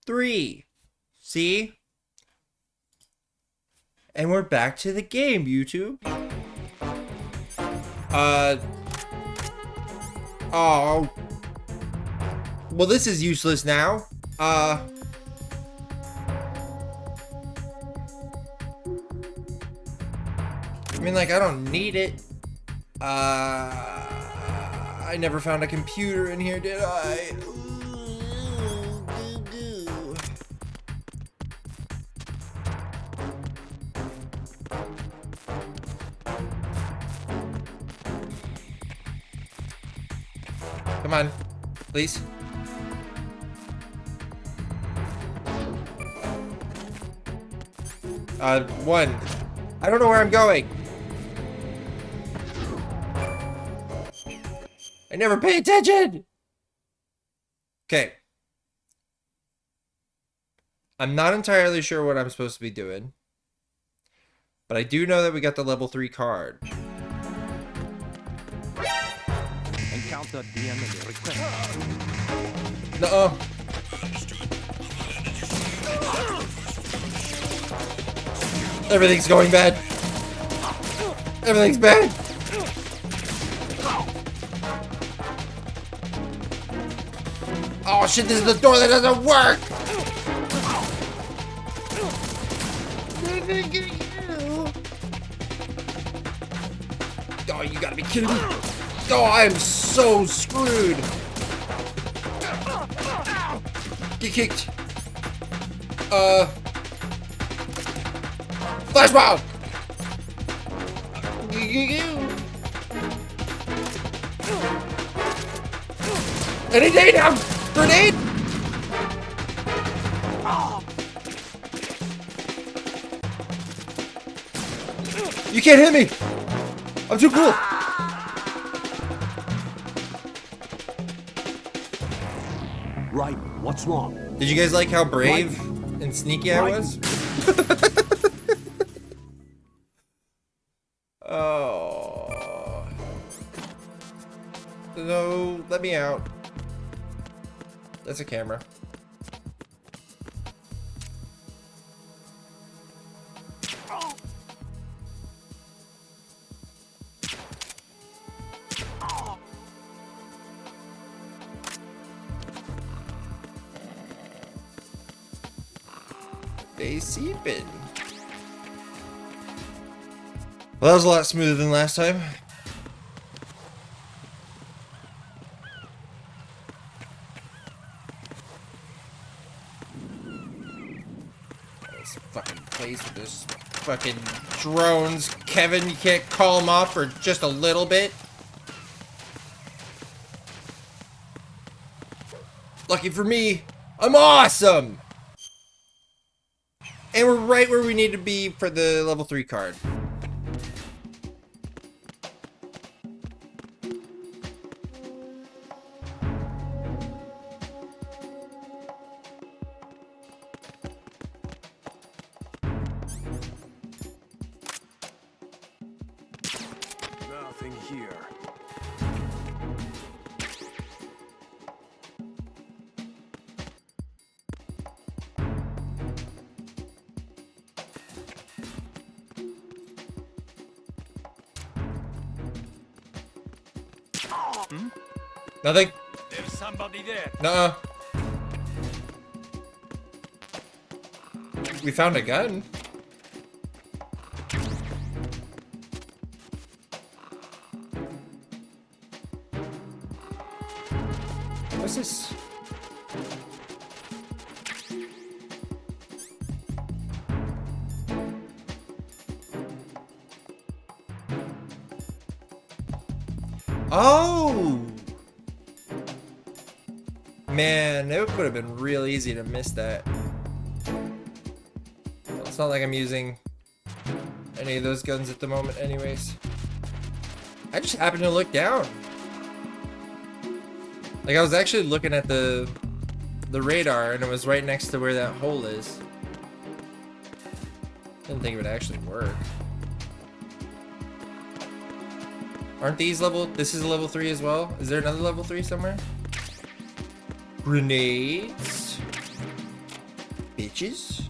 3. See? And we're back to the game, YouTube. Oh. Well, this is useless now. I mean, like, I don't need it. I never found a computer in here, did I? Come on, please. One. I don't know where I'm going. I never pay attention. Okay. I'm not entirely sure what I'm supposed to be doing, but I do know that we got the level 3 card. Encounter the enemy request. Nuh-uh. Everything's going bad. Everything's bad. Oh shit, this is the door that doesn't work. Oh, you gotta be kidding me. Oh, I'm so screwed. Get kicked. Flash bomb. Any day now. Grenade. You can't hit me. I'm too cool. Right, what's wrong? Did you guys like how brave and sneaky I was? Oh. No, let me out. That's a camera. They seeping. Well, that was a lot smoother than last time. This fucking place with this fucking drones. Kevin, you can't call them off for just a little bit. Lucky for me, I'm awesome! And we're right where we need to be for the level 3 card. Nothing here. Nothing? There's somebody there. Nuh-uh. We found a gun. What's this? Oh! Man, it would have been real easy to miss that. Well, it's not like I'm using any of those guns at the moment anyways. I just happened to look down. Like, I was actually looking at the radar and it was right next to where that hole is. Didn't think it would actually work. Aren't these level... This is a level 3 as well? Is there another level 3 somewhere? Grenades. bitches.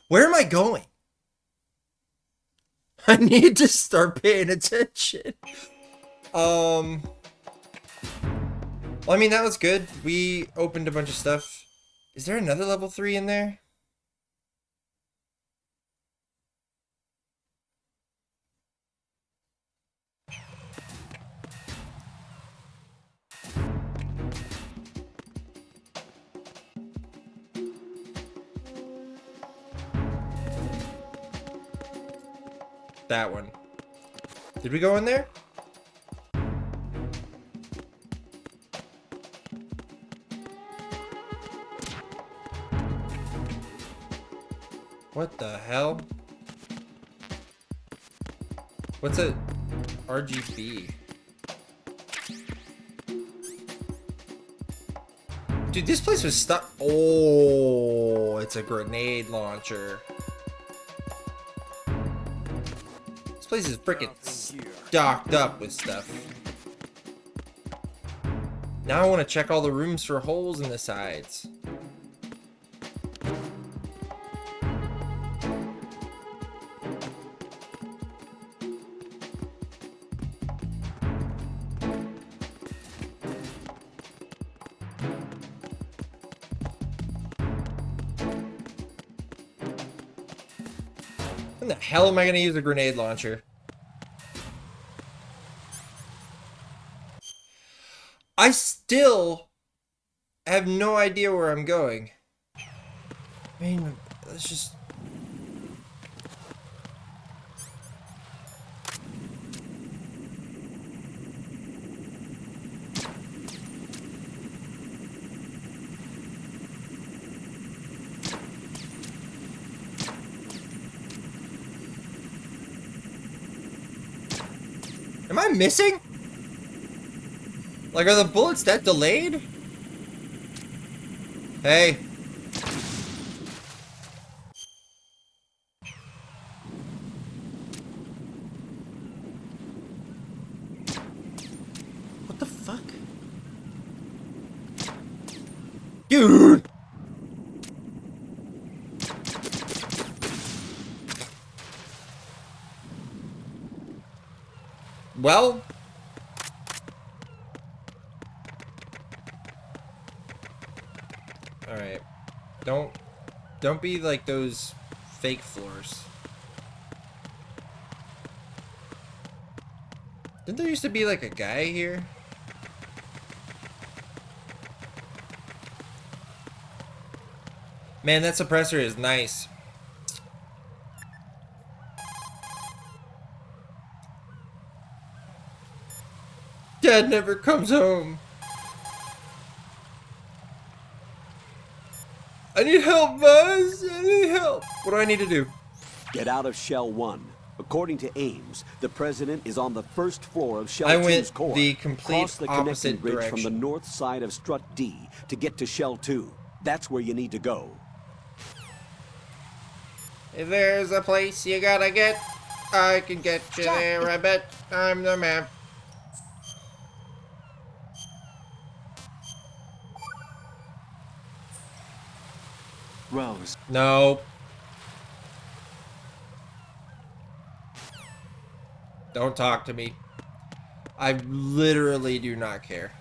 Where am I going? I need to start paying attention. Well, I mean, that was good. We opened a bunch of stuff. Is there another level 3 in there? That one. Did we go in there? What the hell? What's a RGB? Dude, this place was stuck. Oh, it's a grenade launcher. This place is freaking stocked up with stuff. Now I want to check all the rooms for holes in the sides. When the hell am I going to use a grenade launcher? I still have no idea where I'm going. I mean, let's just... Am I missing? Like, are the bullets that delayed? Hey. What the fuck? Dude! Well... Alright. Don't be like those fake floors. Didn't there used to be like a guy here? Man, that suppressor is nice. Dad never comes home. I need help, Buzz. I need help. What do I need to do? Get out of Shell 1. According to Ames, the president is on the first floor of Shell I 2's went core. the complete Cross the connecting opposite bridge direction. from the north side of Strut D to get to Shell 2. That's where you need to go. If there's a place you gotta get, I can get you there, I bet. I'm the man. Rose. No. Don't talk to me. I literally do not care.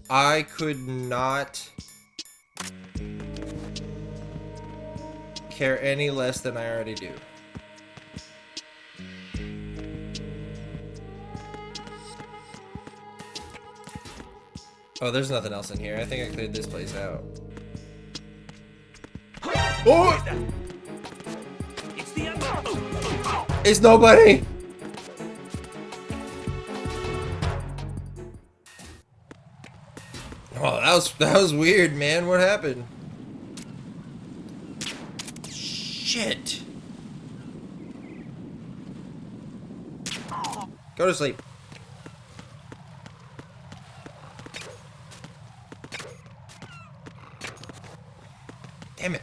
I could not care any less than I already do. Oh, there's nothing else in here. I think I cleared this place out. Oh! It's the end. It's nobody! Oh, that was weird, man. What happened? Shit. Go to sleep. Damn it.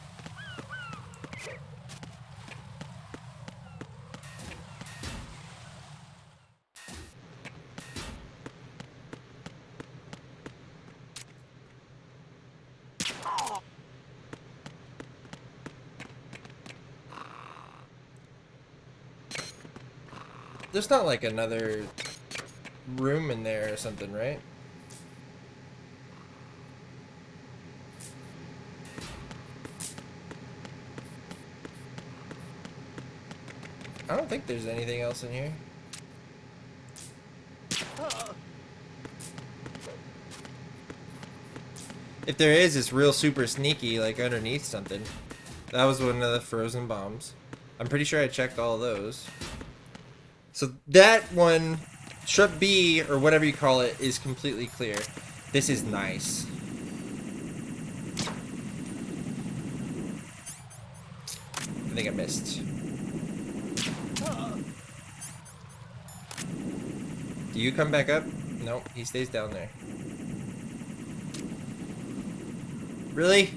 there's not like another room in there or something, right? I don't think there's anything else in here. If there is, it's real super sneaky, like underneath something. That was one of the frozen bombs. I'm pretty sure I checked all those. So that one, strip B, or whatever you call it, is completely clear. This is nice. I think I missed. Do you come back up? Nope, he stays down there. Really?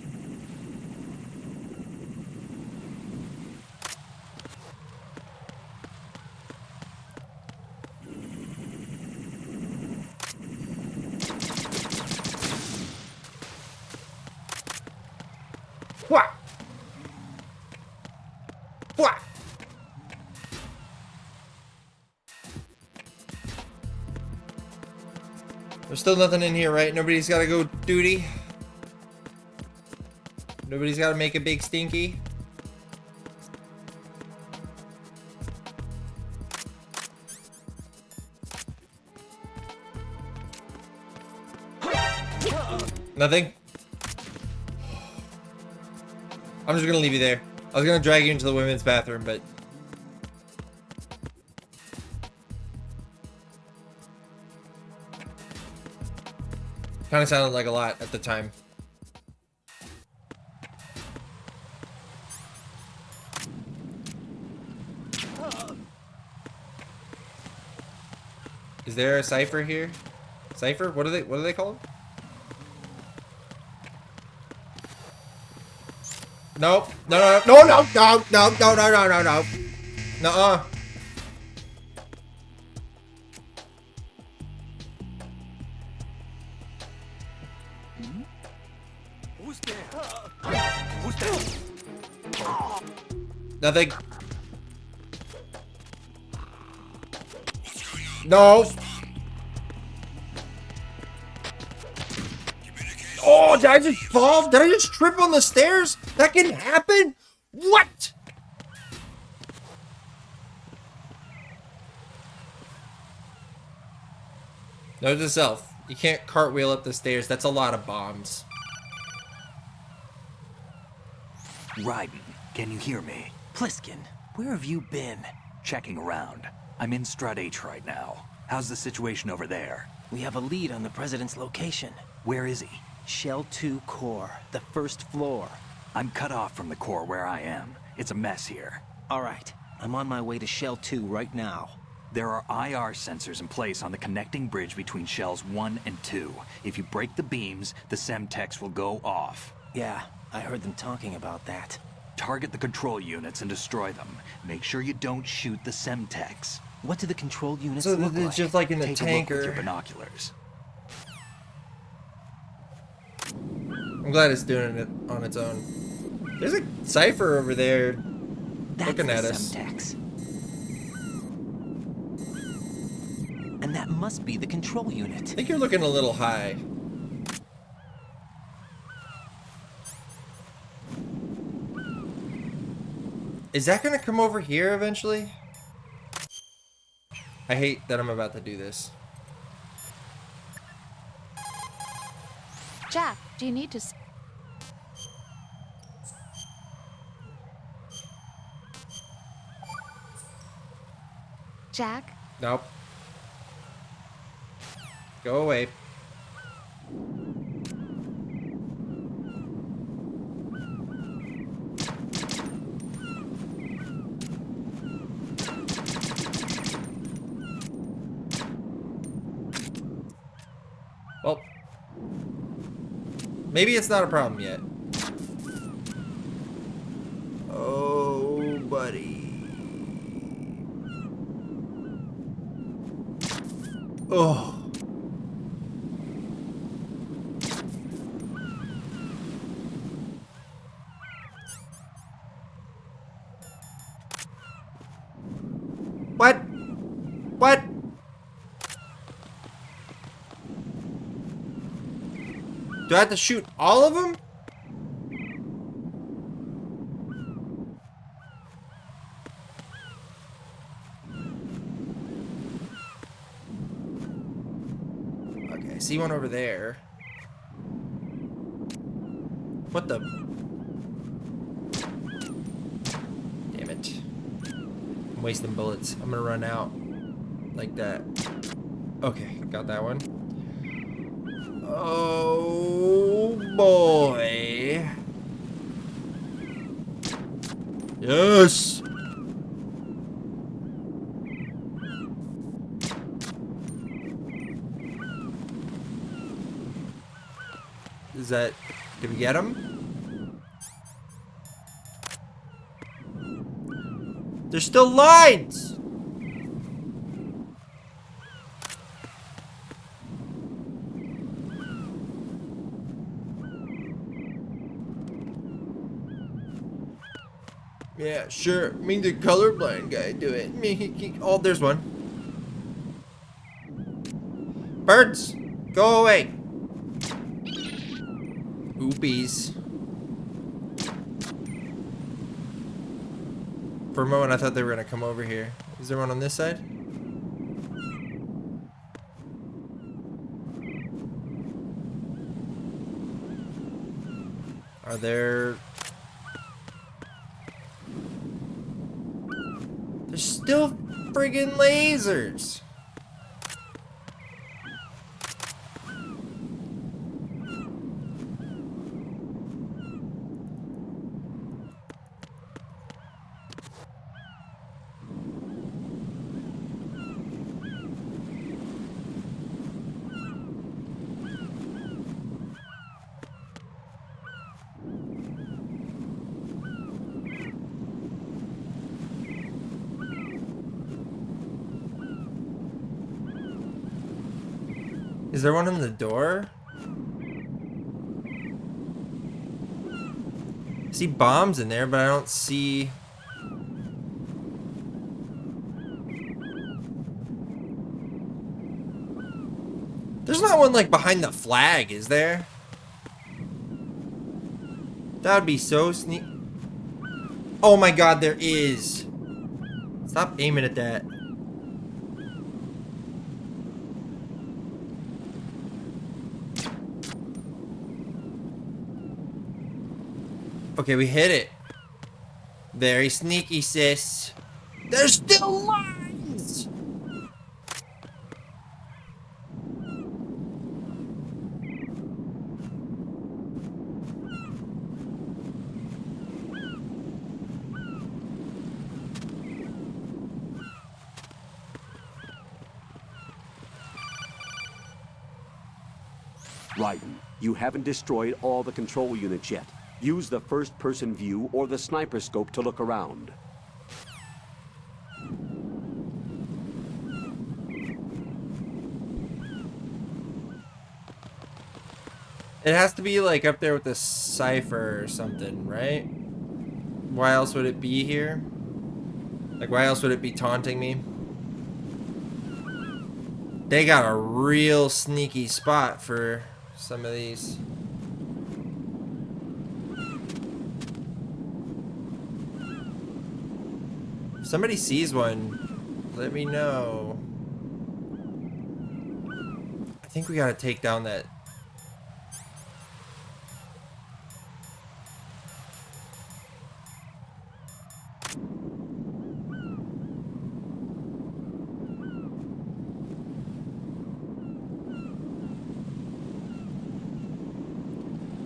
What? What? There's still nothing in here, right? Nobody's got to go duty. Nobody's got to make a big stinky. Nothing? I'm just gonna leave you there. I was gonna drag you into the women's bathroom, but... Kinda sounded like a lot at the time. Is there a cipher here? Cipher? What do they call it? Nope. No. Nuh-uh. Who's there? Who's there? Nothing. No. Oh, did I just fall? Did I just trip on the stairs? That can happen? What? Note to self. You can't cartwheel up the stairs. That's a lot of bombs. Raiden, can you hear me? Pliskin, where have you been? Checking around. I'm in Strut H right now. How's the situation over there? We have a lead on the president's location. Where is he? Shell 2 core, the first floor. I'm cut off from the core where I am. It's a mess here. All right, I'm on my way to Shell 2 right now. There are IR sensors in place on the connecting bridge between Shells 1 and 2. If you break the beams, the Semtex will go off. Yeah, I heard them talking about that. Target the control units and destroy them. Make sure you don't shoot the Semtex. What do the control units So look it's like? just like in a Take a look with your tanker. binoculars. I'm glad it's doing it on its own. There's a cipher over there That's looking the at us. Semtex. And that must be the control I unit. think you're looking a little high. Is that gonna come over here eventually? I hate that I'm about to do this. Jack, do you need to... Jack? Nope. Go away. Well, maybe it's not a problem yet. Oh, buddy. Oh. What? What? Do I have to shoot all of them? Okay, I see one over there. What the? Damn it. I'm wasting bullets. I'm gonna run out. Like that. Okay, got that one. Oh boy. Yes. Is that... Did we get him? There's still lines! Yeah, sure. I mean, the colorblind guy do it. Oh, there's one. Birds! Go away! Oopies. For a moment, I thought they were gonna come over here. Is there one on this side? Are there... There's still friggin' lasers! Is there one on the door? I see bombs in there, but I don't see... There's not one like behind the flag, is there? That would be so sneak... Oh my god, there is! Stop aiming at that. Okay, we hit it. Very sneaky, sis. There's still lines! Raiden, you haven't destroyed all the control units yet. Use the first-person view or the sniper scope to look around. It has to be like up there with the cipher or something, right? Why else would it be here? Like, why else would it be taunting me? They got a real sneaky spot for some of these. If somebody sees one, let me know. I think we gotta take down that.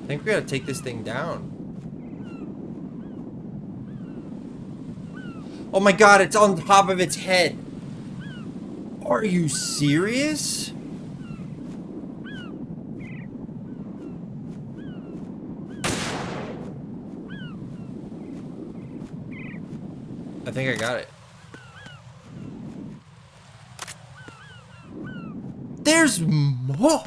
I think we gotta take this thing down. Oh my god, it's on top of its head. Are you serious? I think I got it. There's more.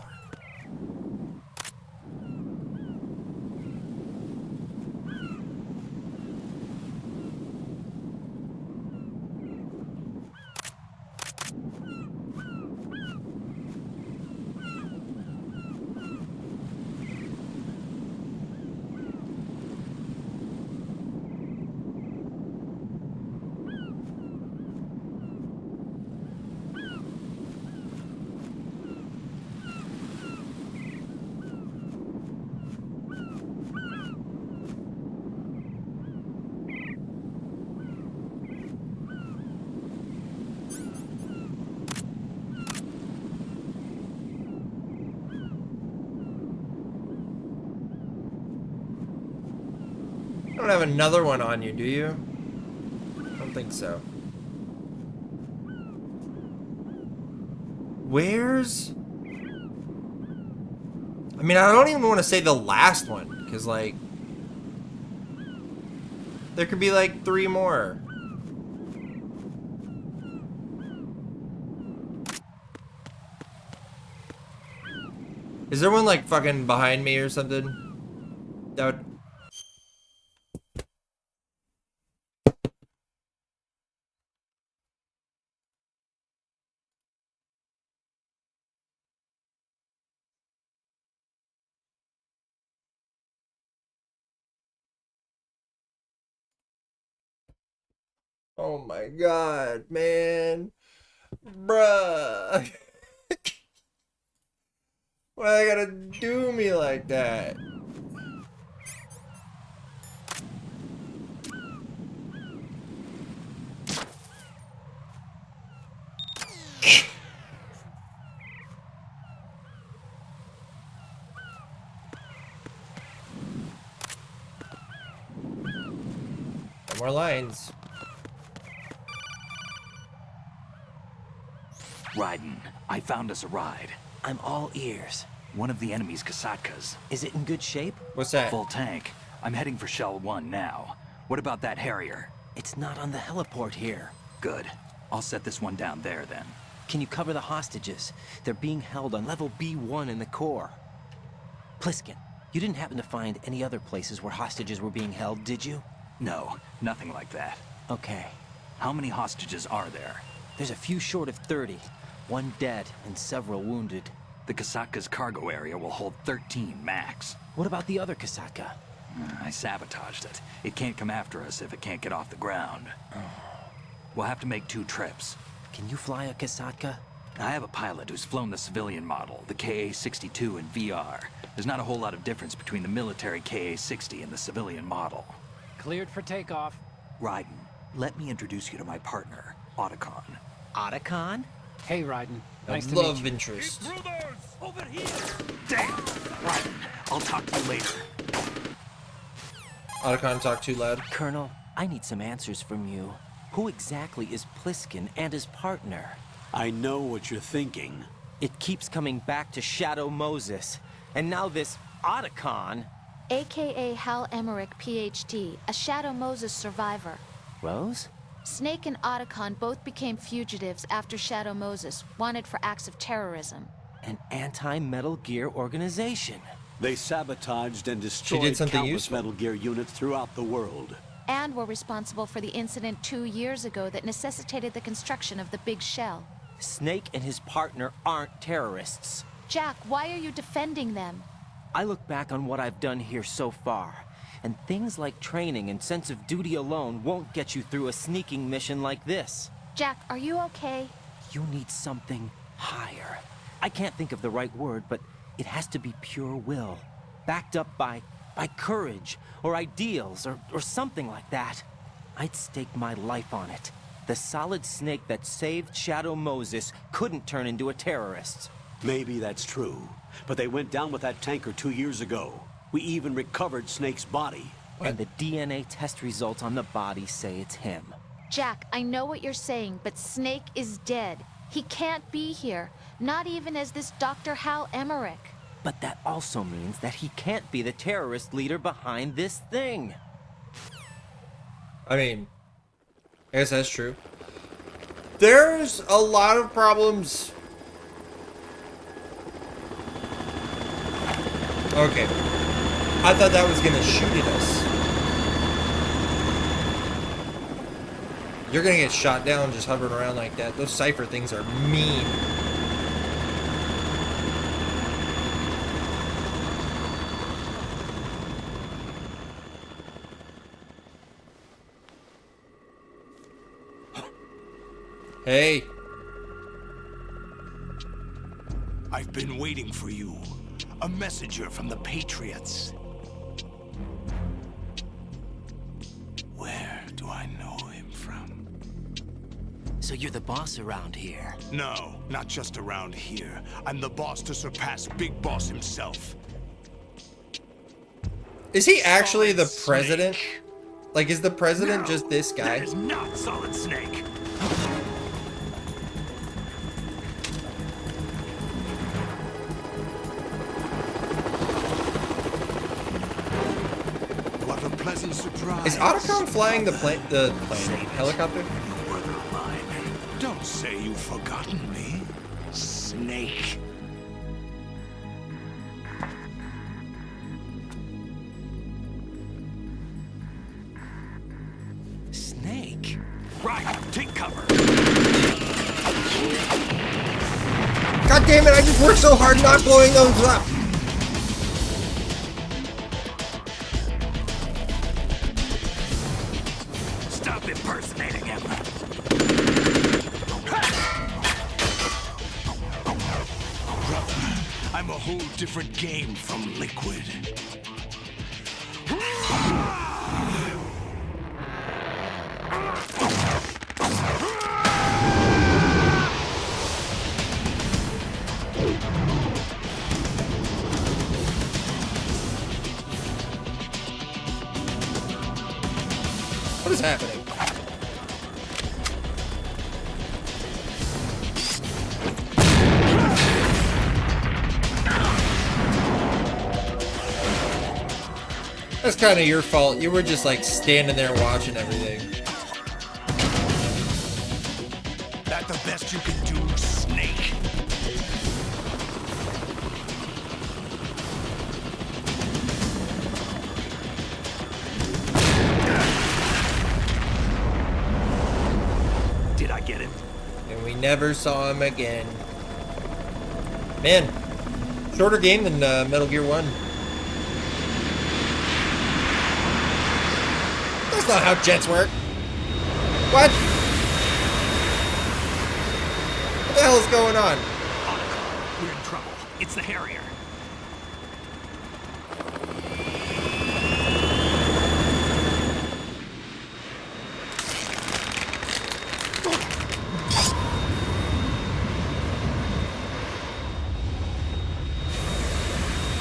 don't have another one on you, do you? I don't think so. Where's... I mean, I don't even want to say the last one, because, like... There could be, like, 3 more. Is there one, like, fucking behind me or something? That would... Oh my god, man. Bruh. Why they gotta do me like that? No more lines. Raiden, I found us a ride. I'm all ears. One of the enemy's Kasatkas. Is it in good shape? What's that? Full tank. I'm heading for Shell 1 now. What about that Harrier? It's not on the heliport here. Good. I'll set this one down there then. Can you cover the hostages? They're being held on level B1 in the core. Pliskin, you didn't happen to find any other places where hostages were being held, did you? No, nothing like that. Okay. How many hostages are there? There's a few short of 30. 1 dead and several wounded. The Kasatka's cargo area will hold 13 max. What about the other Kasatka? I sabotaged it. It can't come after us if it can't get off the ground. We'll have to make 2 trips. Can you fly a Kasatka? I have a pilot who's flown the civilian model, the KA-62 in VR. There's not a whole lot of difference between the military KA-60 and the civilian model. Cleared for takeoff. Raiden, let me introduce you to my partner, Otacon. Otacon? Hey, Raiden. A Nice to meet love you. interest. Over here! Damn! Raiden, I'll talk to you later. Otacon talk too loud. Colonel, I need some answers from you. Who exactly is Pliskin and his partner? I know what you're thinking. It keeps coming back to Shadow Moses. And now this Otacon... AKA Hal Emmerich, PhD, a Shadow Moses survivor. Rose? Snake and Otacon both became fugitives after Shadow Moses, wanted for acts of terrorism. An anti-Metal Gear organization. They sabotaged and destroyed something countless useful. Metal Gear units throughout the world. And were responsible for the incident 2 years ago that necessitated the construction of the Big Shell. Snake and his partner aren't terrorists. Jack, why are you defending them? I look back on what I've done here so far, and things like training and sense of duty alone won't get you through a sneaking mission like this. Jack, are you okay? You need something higher. I can't think of the right word, but it has to be pure will, backed up by courage, or ideals, or something like that. I'd stake my life on it. The solid Snake that saved Shadow Moses couldn't turn into a terrorist. Maybe that's true, but they went down with that tanker 2 years ago. We even recovered Snake's body. And the DNA test results on the body say it's him. Jack, I know what you're saying, but Snake is dead. He can't be here, not even as this Dr. Hal Emmerich. But that also means that he can't be the terrorist leader behind this thing. I mean, I guess that's true. There's a lot of problems. Okay. I thought that was gonna shoot at us. You're gonna get shot down just hovering around like that. Those Cypher things are mean. Hey. I've been waiting for you. A messenger from the Patriots. Where do I know him from? So you're the boss around here. No, not just around here. I'm the boss to surpass Big Boss himself. Is he actually the Solid president? Snake. Like, is the president just this guy? That is not Solid Snake. What a pleasant surprise. Is Otacon flying the helicopter? Don't say you've forgotten me, Snake. Snake? Right, take cover. God damn it, I just worked so hard not blowing those up! Stop impersonating him. Brother, I'm a whole different game from Liquid. What is happening? That's kind of your fault. You were just like standing there watching everything. That the best you can do, Snake? Did I get it? And we never saw him again. Man, shorter game than Metal Gear 1. That's not how jets work. What? What the hell is going on? We're in trouble. It's the Harrier.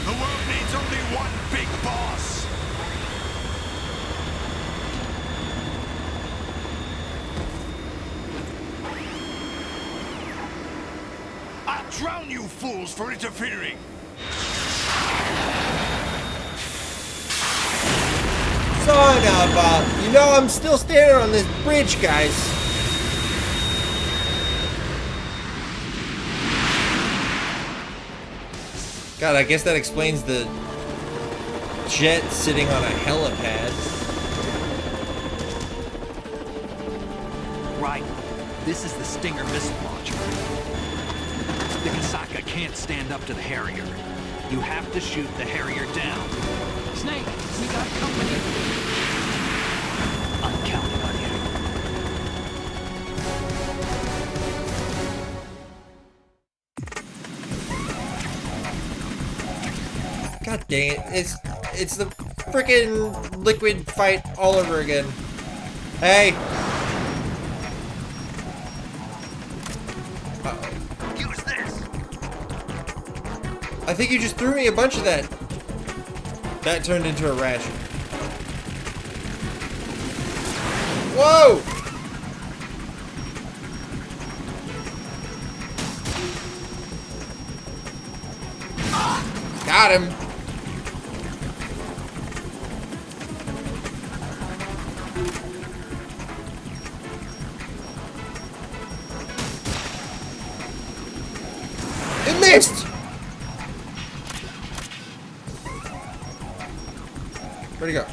The world needs only one big boss. I'll drown you fools for interfering. Son of a... You know, I'm still standing on this bridge, guys. God, I guess that explains the jet sitting on a helipad. Right. This is the Stinger missile launcher. The Kasaka can't stand up to the Harrier. You have to shoot the Harrier down. Snake, we got company. I'm counting on you. God dang it. It's the freaking Liquid fight all over again. Hey. Uh-oh. Use this. I think you just threw me a bunch of that. That turned into a ration. Whoa! Got him. It missed! Where'd he go?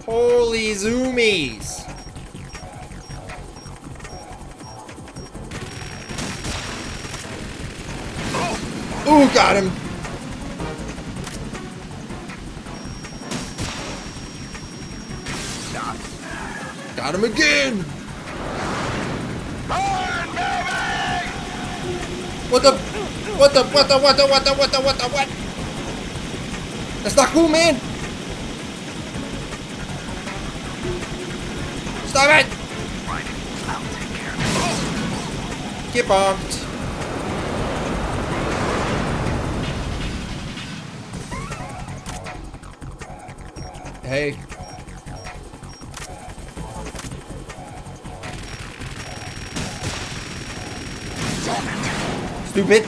Holy zoomies! Ooh, got him! Got him again! What the? What the? What the? What the? What the? What the? What the? What? That's not cool, man! Stop it! Right. I'll take care of it. Get bombed. Hey. Stupid.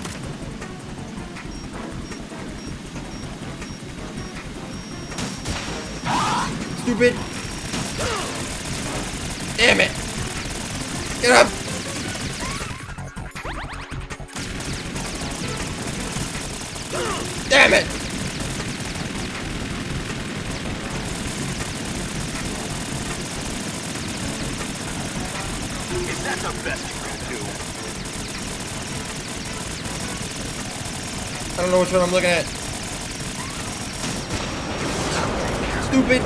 Stupid. Damn it. Get up. Damn it. Is that the best you can do? I don't know which one I'm looking at. Stupid.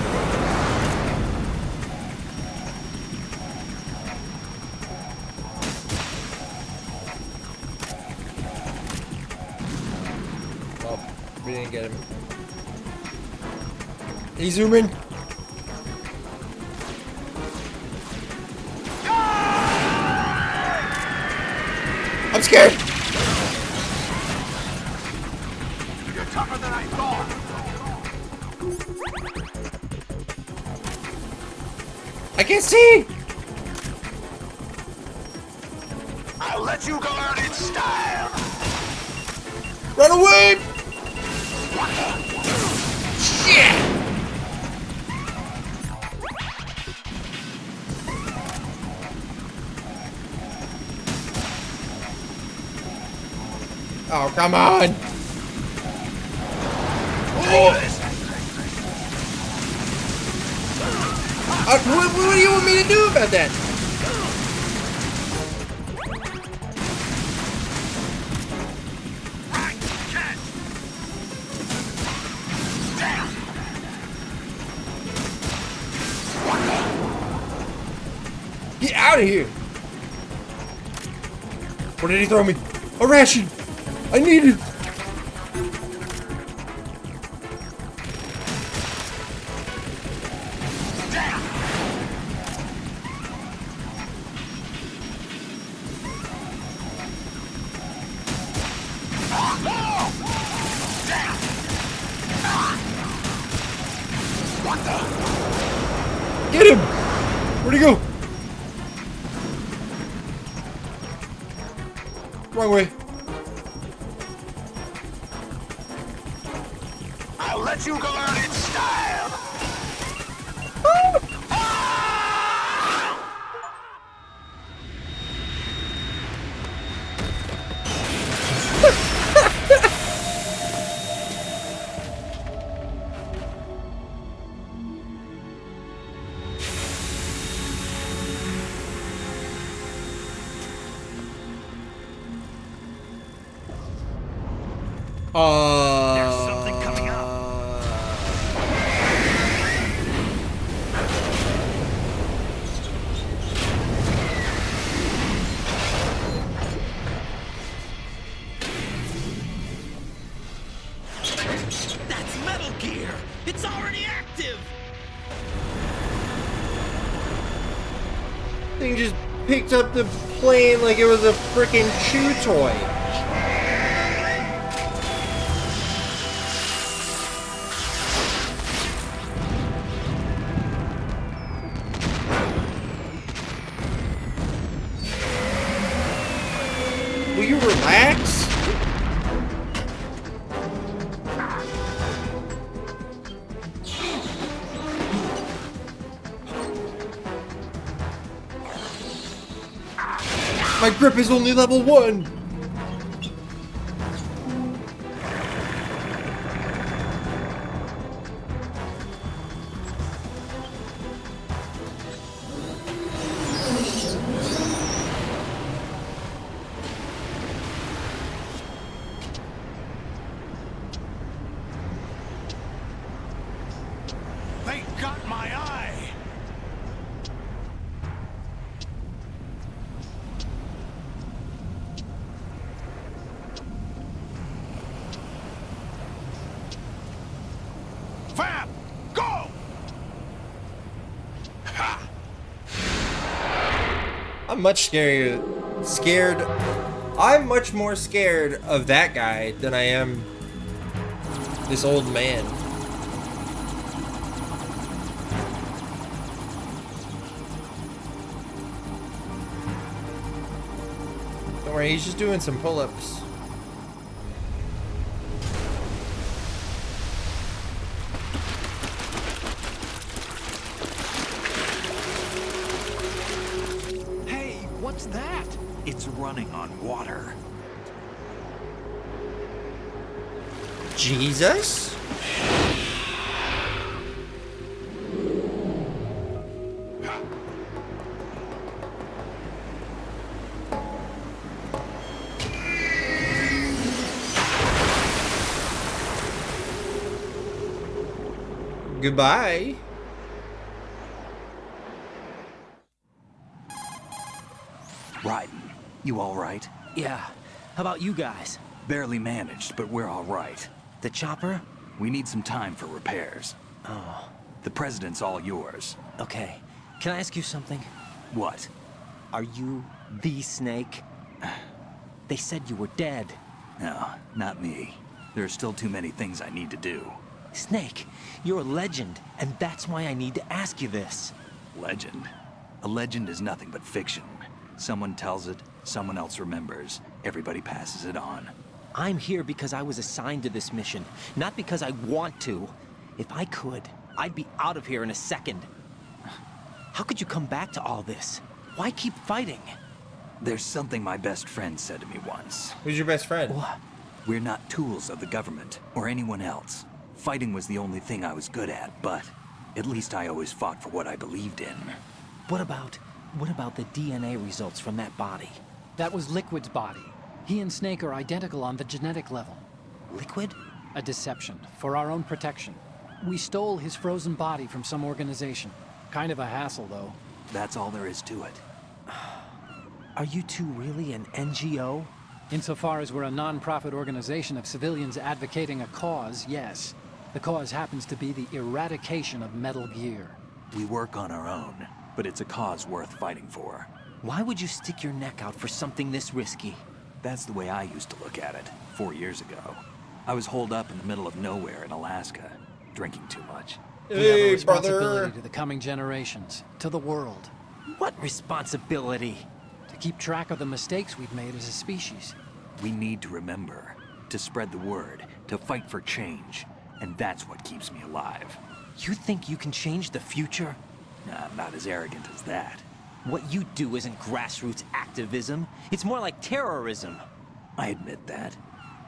Oh, we didn't get him. He's zooming. I'm scared. You're tougher than I thought. I can't see. I'll let you go out in style. Run away. Shit. Oh, come on. Oh. What do you want me to do about that? Get out of here! What did he throw me? A ration! I need it! Get him! Where'd he go? Wrong way. I'll let you go out in style. There's something coming up. That's Metal Gear! It's already active! Thing just picked up the plane like it was a freaking chew toy. Will you relax? My grip is only level 1. They got my eye. Fab, go! Ha! I'm much scared. I'm much more scared of that guy than I am this old man. Don't worry, he's just doing some pull-ups. Hey, what's that? It's running on water. Jesus? Goodbye. Raiden, you all right? Yeah. How about you guys? Barely managed, but we're all right. The chopper? We need some time for repairs. Oh, The president's all yours. okay. Can I ask you something? What? Are you the Snake? They said you were dead. No, not me. There are still too many things I need to do. Snake, you're a legend, and that's why I need to ask you this. Legend? A legend is nothing but fiction. Someone tells it, someone else remembers, everybody passes it on. I'm here because I was assigned to this mission, not because I want to. If I could, I'd be out of here in a second. How could you come back to all this? Why keep fighting? There's something my best friend said to me once. Who's your best friend? What? We're not tools of the government or anyone else. Fighting was the only thing I was good at, but at least I always fought for what I believed in. What about the DNA results from that body? That was Liquid's body. He and Snake are identical on the genetic level. Liquid? A deception, for our own protection. We stole his frozen body from some organization. Kind of a hassle, though. That's all there is to it. Are you two really an NGO? Insofar as we're a non-profit organization of civilians advocating a cause, yes. The cause happens to be the eradication of Metal Gear. We work on our own, but it's a cause worth fighting for. Why would you stick your neck out for something this risky? That's the way I used to look at it 4 years ago. I was holed up in the middle of nowhere in Alaska, drinking too much. We have a Hey, responsibility brother. to the coming generations, to the world, What responsibility? to keep track of the mistakes we've made as a species. We need to remember, to spread the word, to fight for change, and that's what keeps me alive. You think you can change the future? I'm not as arrogant as that. What you do isn't grassroots activism. It's more like terrorism. I admit that.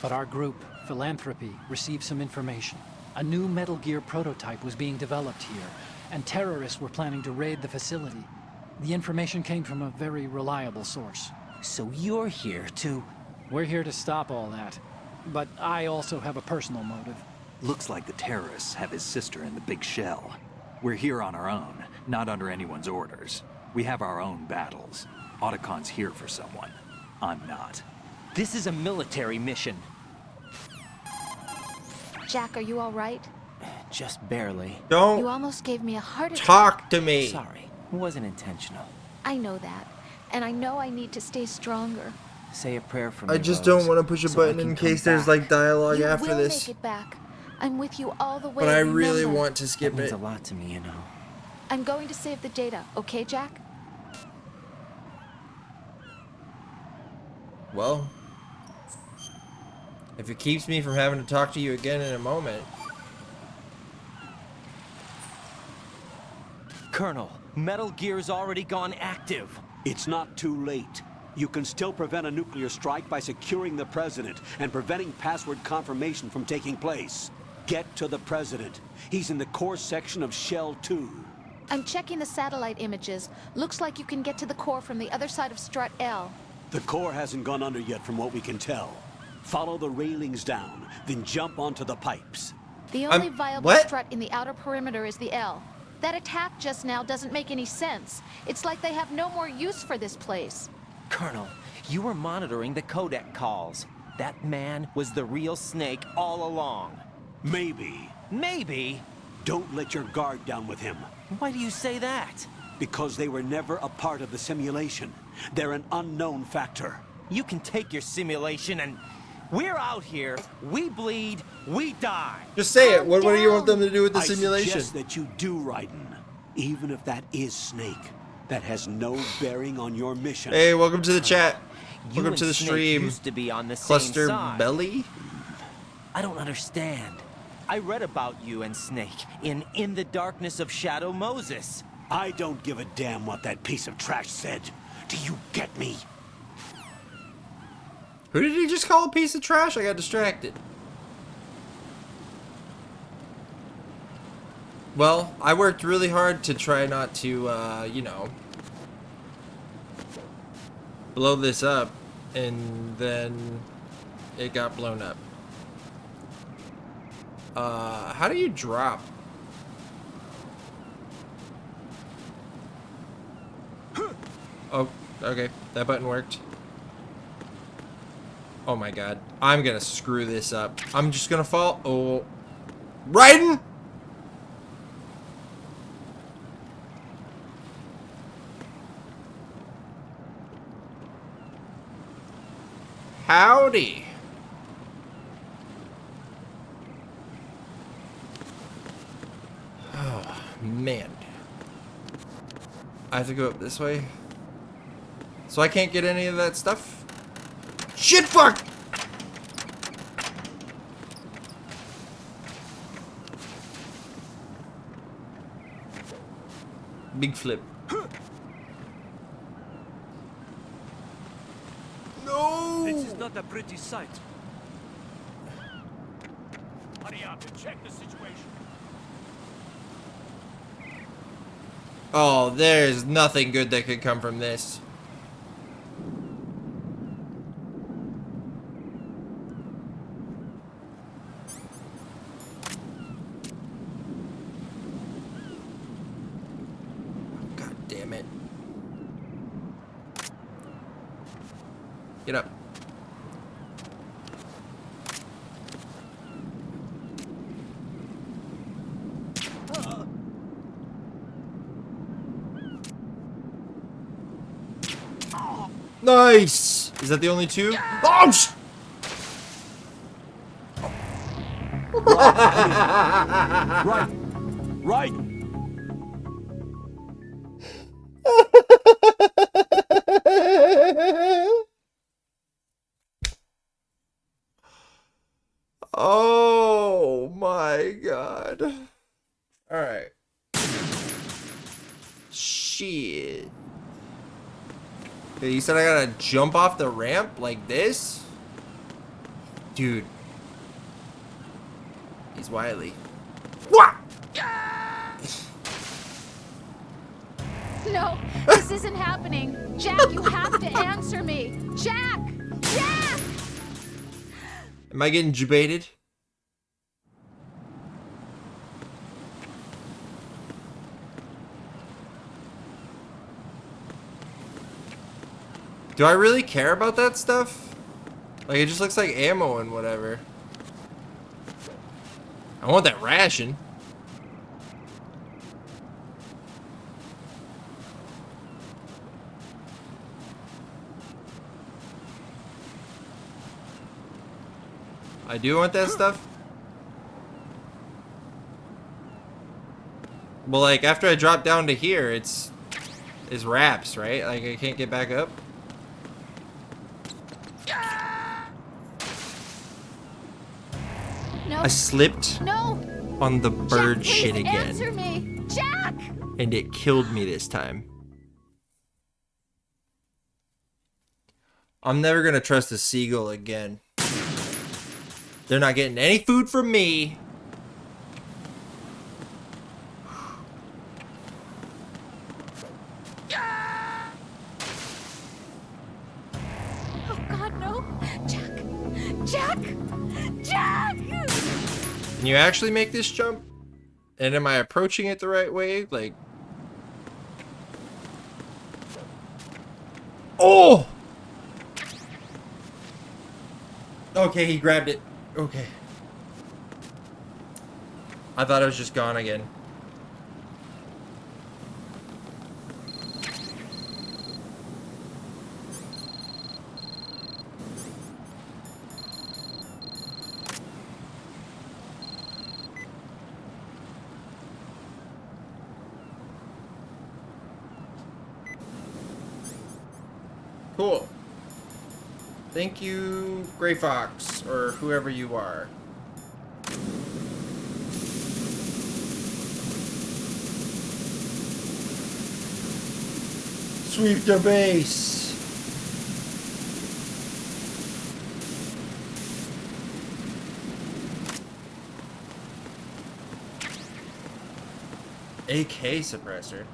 But our group, Philanthropy, received some information. A new Metal Gear prototype was being developed here, and terrorists were planning to raid the facility. The information came from a very reliable source. So you're here to... We're here to stop all that. But I also have a personal motive. Looks like the terrorists have his sister in the big shell. We're here on our own, not under anyone's orders. We have our own battles. Otacon's here for someone. I'm not. This is a military mission. Jack, are you all right? Just barely. You Don't almost gave me a heart attack. talk to me. Sorry. It wasn't intentional. I know that. And I know I need to stay stronger. Say a prayer for me, I just Rose, don't want to push a so I button can in come case there's back. like dialogue You after will this. make it back. I'm with you all the way. But I really remember. want to skip That means it. a lot to me, you know. I'm going to save the data, okay, Jack? Well, if it keeps me from having to talk to you again in a moment. Colonel, Metal Gear's already gone active. It's not too late. You can still prevent a nuclear strike by securing the president and preventing password confirmation from taking place. Get to the president. He's in the core section of Shell 2. I'm checking the satellite images. Looks like you can get to the core from the other side of Strut L. The core hasn't gone under yet from what we can tell. Follow the railings down, then jump onto the pipes. The only viable what? strut in the outer perimeter is the L. That attack just now doesn't make any sense. It's like they have no more use for this place. Colonel, you were monitoring the codec calls. That man was the real Snake all along. Maybe. Maybe? Don't let your guard down with him. Why do you say that? Because they were never a part of the simulation. They're an unknown factor. You can take your simulation and... We're out here, we bleed, we die. Just say it. Calm What do you want down. them to do with the I simulation? suggest that you do, Raiden. Even if that is Snake. That has no bearing on your mission. Hey, welcome to the chat. You Welcome and to the Snake stream. used to be on the Cluster same side. Belly? I don't understand. I read about you and Snake in the Darkness of Shadow Moses. I don't give a damn what that piece of trash said. Do you get me? Who did he just call a piece of trash? I got distracted. Well, I worked really hard to try not to, you know, blow this up, and then it got blown up. How do you drop? Oh, okay. That button worked. Oh my god. I'm gonna screw this up. I'm just gonna fall. Oh. Raiden! Howdy. Oh, man. I have to go up this way. So I can't get any of that stuff? Shit, fuck! Big flip. No! This is not a pretty sight. Hurry up and check the situation. Oh, there's nothing good that could come from this. God damn it. Get up. Nice! Is that the only two? Oh! Right. Oh my god. Alright. Shit. Okay, you said I gotta jump off the ramp like this? Dude. He's wily. What? No, this isn't happening. Jack, you have to answer me. Jack! Jack! Am I getting debated? Do I really care about that stuff? Like, it just looks like ammo and whatever. I want that ration. I do want that stuff. Well, like, after I drop down to here, it's wraps, right? Like, I can't get back up. No. I slipped No. on the bird Jack, shit please again. Answer me. Jack! And it killed me this time. I'm never gonna trust a seagull again. They're not getting any food from me. Oh god, no. Jack! Jack! Jack! Can you actually make this jump? And am I approaching it the right way? Like... Oh! Okay, he grabbed it. Okay. I thought it was just gone again. Cool. Thank you, Gray Fox, or whoever you are. Sweep the base. AK suppressor.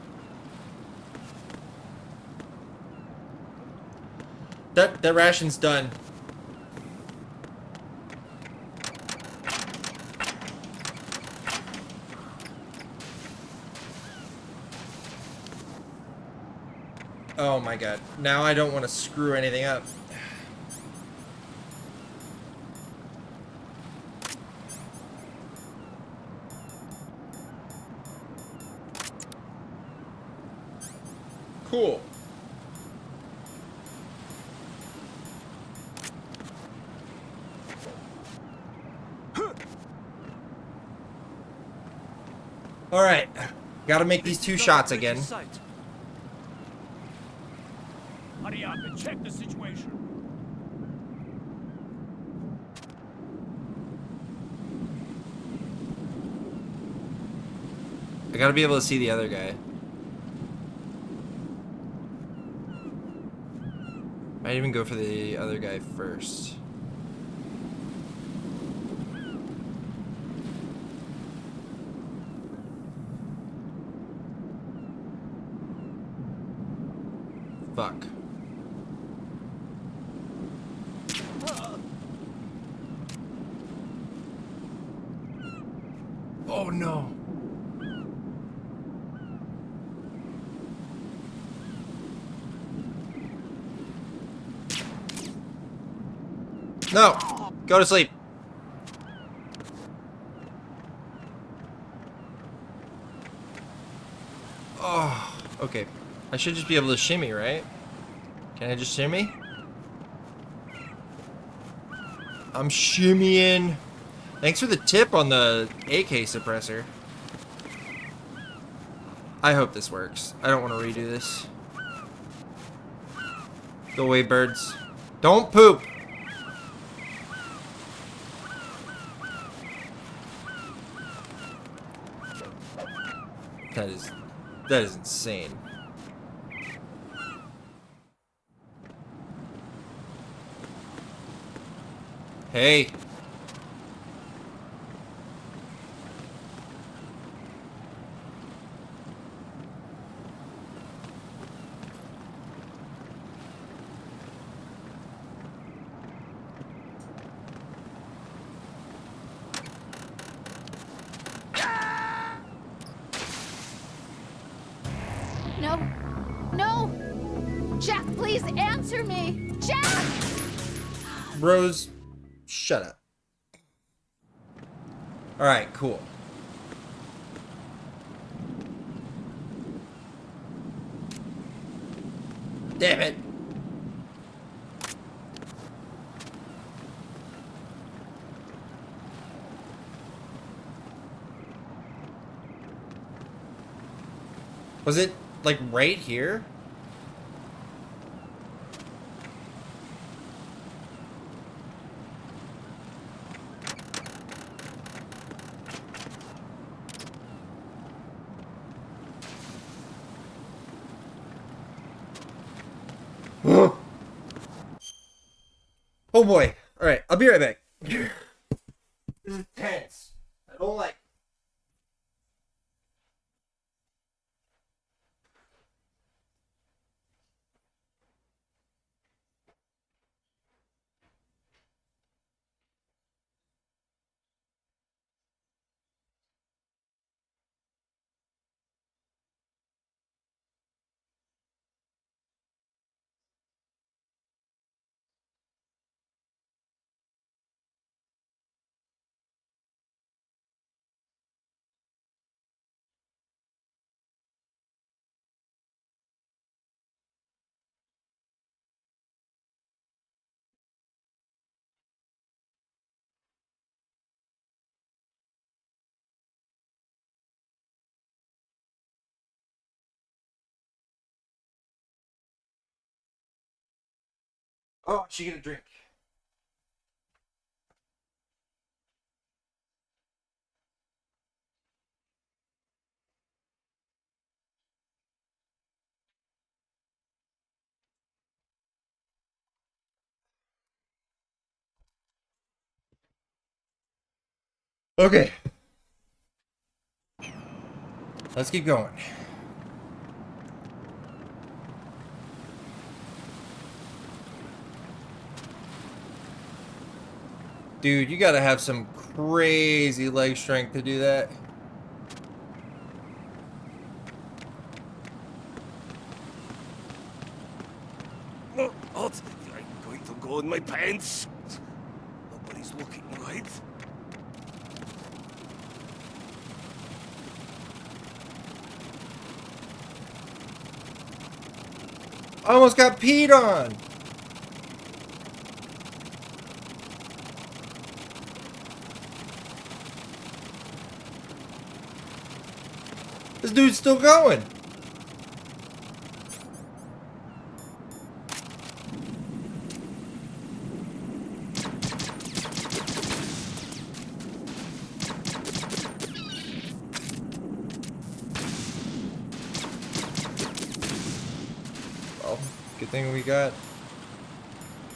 That ration's done. Oh my god. Now I don't want to screw anything up. Cool. All right. Got to make these 2 shots again. Hurry up and check the situation. I got to be able to see the other guy. Might even go for the other guy first. Fuck. Oh no. No! Go to sleep. Oh, okay. I should just be able to shimmy, right? Can I just shimmy? I'm shimmying. Thanks for the tip on the AK suppressor. I hope this works. I don't want to redo this. Go away, birds. Don't poop! That is insane. Hey. No. No! Jack, please answer me! Jack! Rose, shut up. Alright, cool. Damn it. Was it, like, right here? Oh boy. Alright, I'll be right back. This is tense. I don't like Oh, she get a drink. Okay. Let's keep going. Dude, you gotta have some crazy leg strength to do that. Oh, I'm going to go in my pants. Nobody's looking, right? I almost got peed on. This dude's still going. Well, good thing we got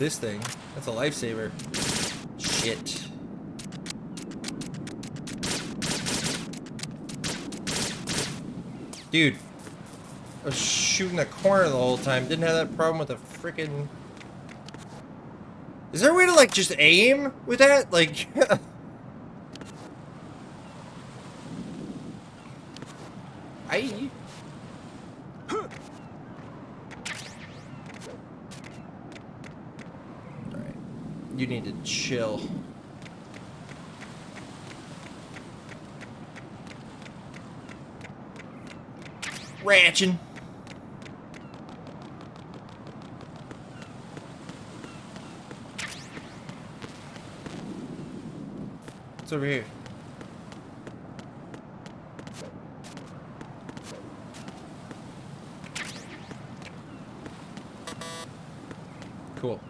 this thing. That's a lifesaver. Shit. Dude, I was shooting the corner the whole time. Didn't have that problem with the freaking. Is there a way to like just aim with that? Like. I. Alright. You need to chill. Ranching. What's over here? Cool.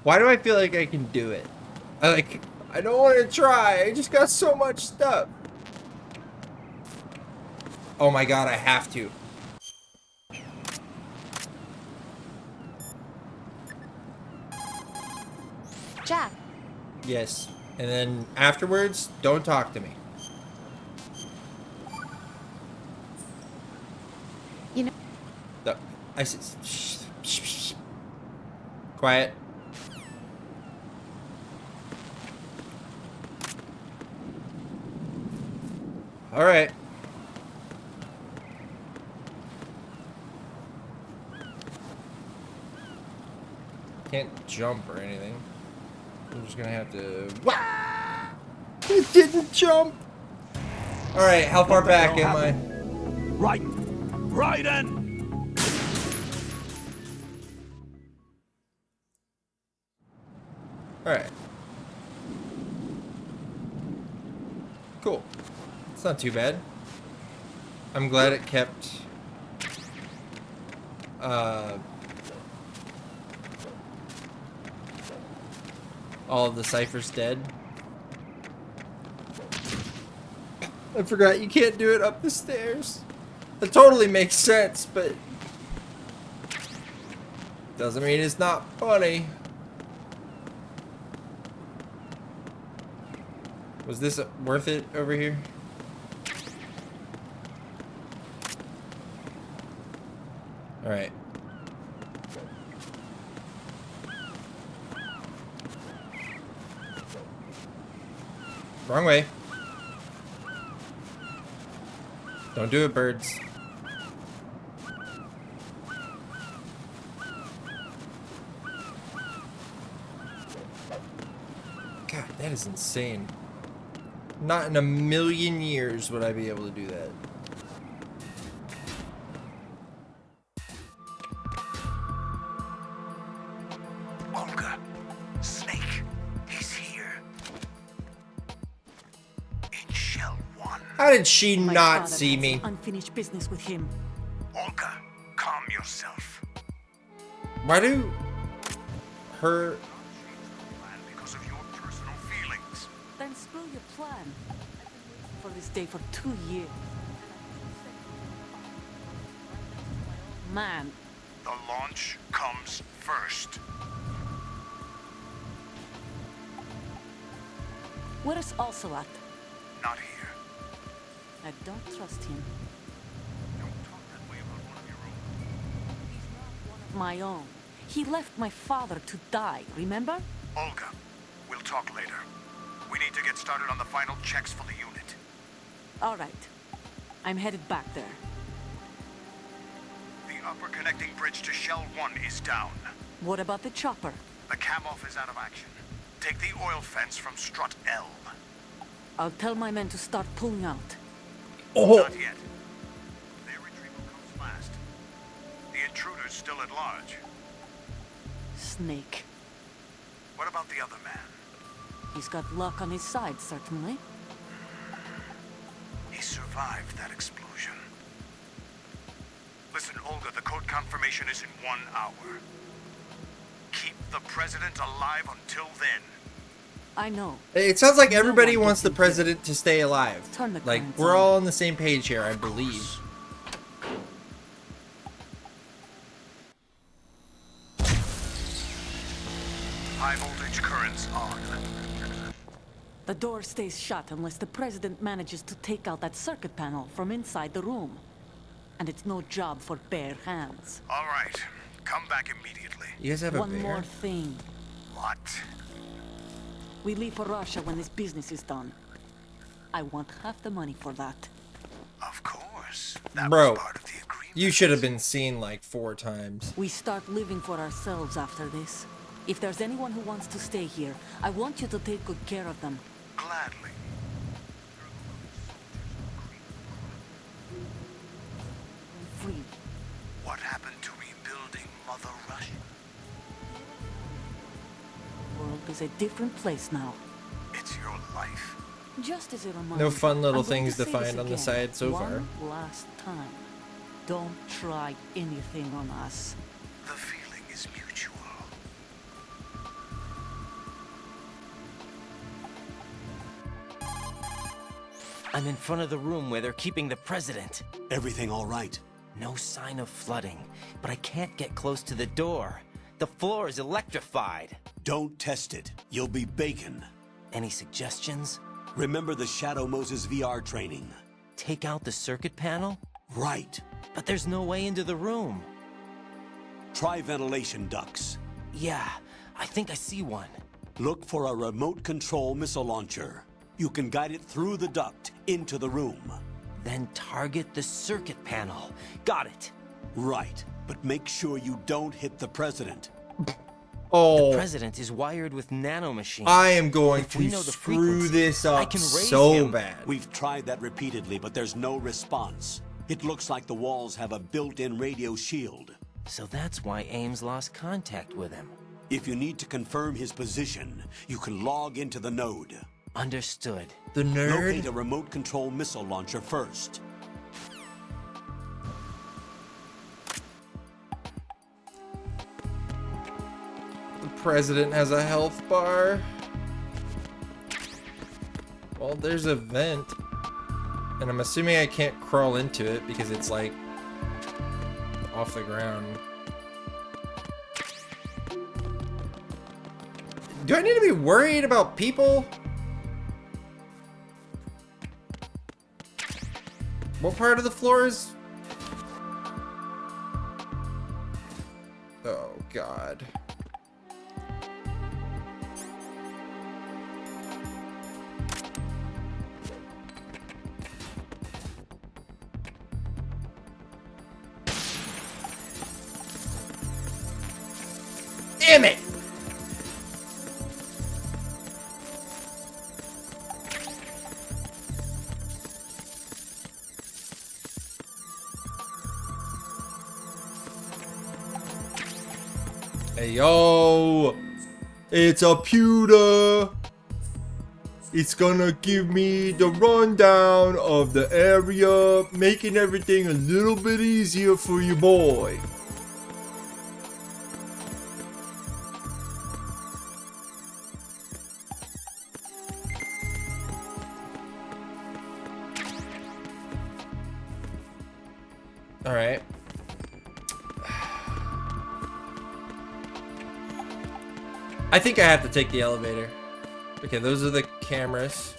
Why do I feel like I can do it? I don't want to try. I just got so much stuff. Oh my god, I have to. Jack, Yes. And then afterwards, don't talk to me. you know, No, I said, shh, shh, shh. Quiet. All right. Can't jump or anything. I'm just gonna have to. Wah! It didn't jump. All right, how far back am I? Right in! All right. Cool. It's not too bad. I'm glad it kept. All of the ciphers dead. I forgot you can't do it up the stairs. That totally makes sense, but doesn't mean it's not funny. Was this worth it over here? All right. Wrong way. Don't do it, birds. God, that is insane. Not in a million years would I be able to do that. Olga, Snake, he's here. In Shell 1. How did she My not father see had me? some unfinished business with him. Olga, calm yourself. Why do her... Because of your personal feelings. Then spill your plan. For this day for 2 years. Man, The launch comes first. where's Ocelot? Not here. I don't trust him. Don't talk that way about one of your own. He's not one of my own. He left my father to die, remember? Olga, we'll talk later. We need to get started on the final checks for the unit. All right. I'm headed back there. The upper connecting bridge to Shell 1 is down. What about the chopper? The cam-off is out of action. Take the oil fence from strut L. I'll tell my men to start pulling out. Oh, Not yet. Their retrieval comes last. The intruder's still at large. Snake. What about the other man? He's got luck on his side, certainly. He survived that explosion. Listen, Olga, the code confirmation is in 1 hour. Keep the president alive until then. I know. it sounds like No everybody one wants can the kill him. president to stay alive. Turn the Like, currents we're on. all on the same page here, I believe. High voltage currents on. The door stays shut unless the president manages to take out that circuit panel from inside the room. And it's no job for bare hands. All right. Come back immediately. You guys have a One bear? more thing. What? We leave for Russia when this business is done. I want half the money for that. Of course. That Bro, was part of the agreement. you should have been seen like 4 times. We start living for ourselves after this. If there's anyone who wants to stay here, I want you to take good care of them. Gladly. Free. What happened to rebuilding Mother Russia? The world is a different place now. It's your life. Just as a reminder. No fun little I'm going things to say find this on the again. side so far. One last time. Don't try anything on us. The feeling is mutual. I'm in front of the room where they're keeping the president. Everything all right? No sign of flooding, but I can't get close to the door. The floor is electrified. Don't test it. You'll be bacon. Any suggestions? Remember the Shadow Moses VR training? Take out the circuit panel? Right. But there's no way into the room. Try ventilation ducts. Yeah, I think I see one. Look for a remote control missile launcher. You can guide it through the duct into the room. Then target the circuit panel. Got it. Right. But make sure you don't hit the president. Oh, President is wired with nanomachines. I am going If we to know the screw frequency, this I up can raise so him. bad. We've tried that repeatedly, but there's no response. It looks like the walls have a built-in radio shield. So that's why Ames lost contact with him. If you need to confirm his position, you can log into the node. Understood. The Locate nerd? a remote control missile launcher first. The president has a health bar. Well, there's a vent. And I'm assuming I can't crawl into it because it's like off the ground. Do I need to be worried about people? What part of the floor is... Oh, God. Damn it! Hey, yo! It's a pewter! It's gonna give me the rundown of the area, making everything a little bit easier for you, boy. Alright. I think I have to take the elevator. Okay, those are the cameras.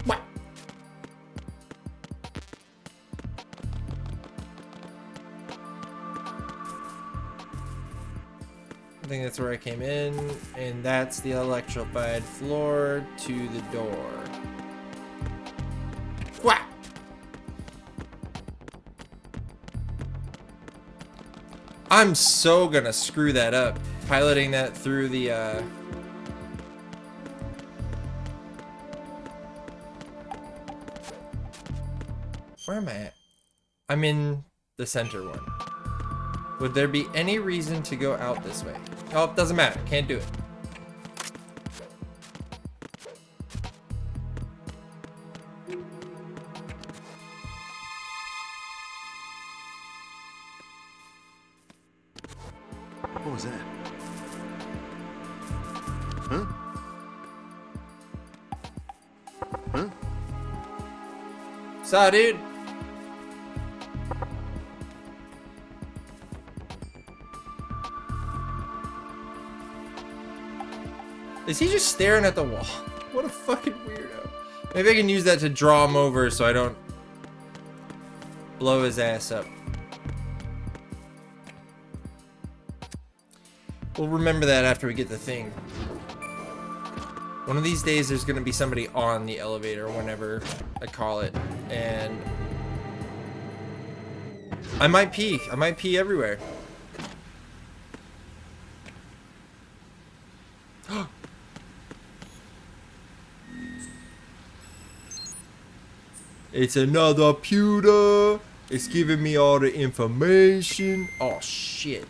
What? I think that's where I came in, and that's the electrified floor to the door. What? I'm so gonna screw that up, piloting that through the, Where am I at? I'm in the center one. Would there be any reason to go out this way? Oh, it doesn't matter. Can't do it. What was that? Huh? Huh? Saw, dude. Is he just staring at the wall? What a fucking weirdo. Maybe I can use that to draw him over so I don't blow his ass up. We'll remember that after we get the thing. One of these days there's gonna be somebody on the elevator whenever I call it, and I might pee. I might pee everywhere. It's another pewter. It's giving me all the information. Oh shit.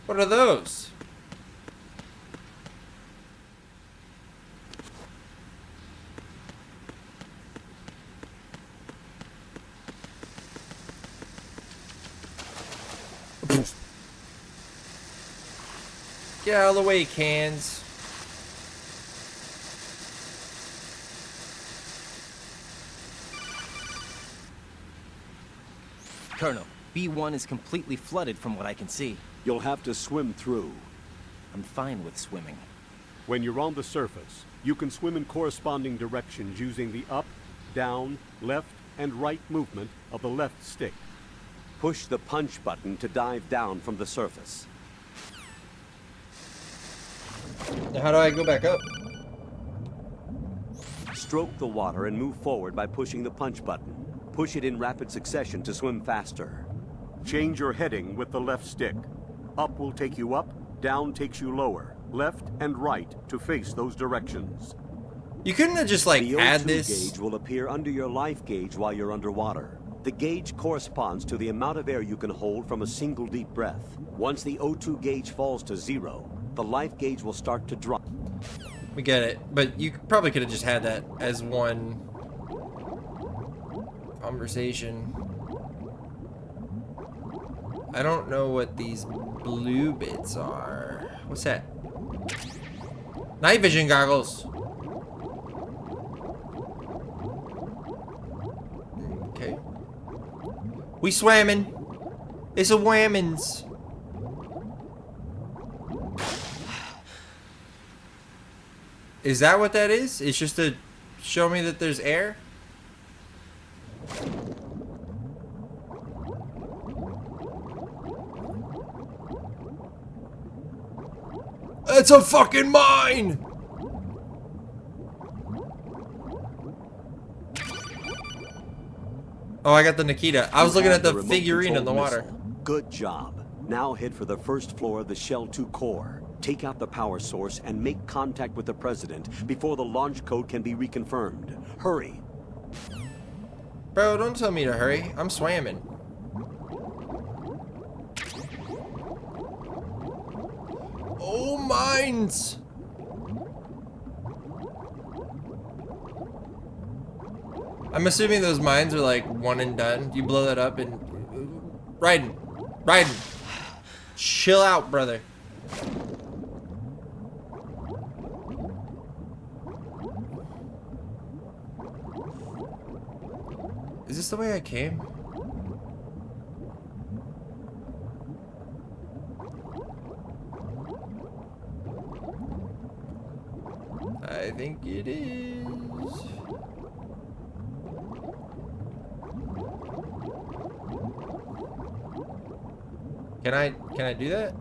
What are those? Get out of the way, cans. Colonel, B1 is completely flooded from what I can see. You'll have to swim through. I'm fine with swimming. When you're on the surface, you can swim in corresponding directions using the up, down, left, and right movement of the left stick. Push the punch button to dive down from the surface. Now how do I go back up? Stroke the water and move forward by pushing the punch button. Push it in rapid succession to swim faster. Change your heading with the left stick. Up will take you up, down takes you lower. Left and right to face those directions. You couldn't have just like The add O2 this. gauge will appear under your life gauge while you're underwater. The gauge corresponds to the amount of air you can hold from a single deep breath. Once the O2 gauge falls to 0, the life gauge will start to drop. We get it, but you probably could have just had that as one conversation. I don't know what these blue bits are. What's that? Night vision goggles. Okay. We swamming. It's a whammins. Is that what that is? It's just to show me that there's air? It's a fucking mine! Oh, I got the Nikita. I was looking at the figurine in the water. Good job. Now head for the first floor of the Shell 2 core. Take out the power source and make contact with the President before the launch code can be reconfirmed. Hurry. Bro, don't tell me to hurry. I'm swamming. Oh, mines! I'm assuming those mines are like one and done. You blow that up and... Raiden. Chill out, brother. Is this the way I came? I think it is. Can I do that?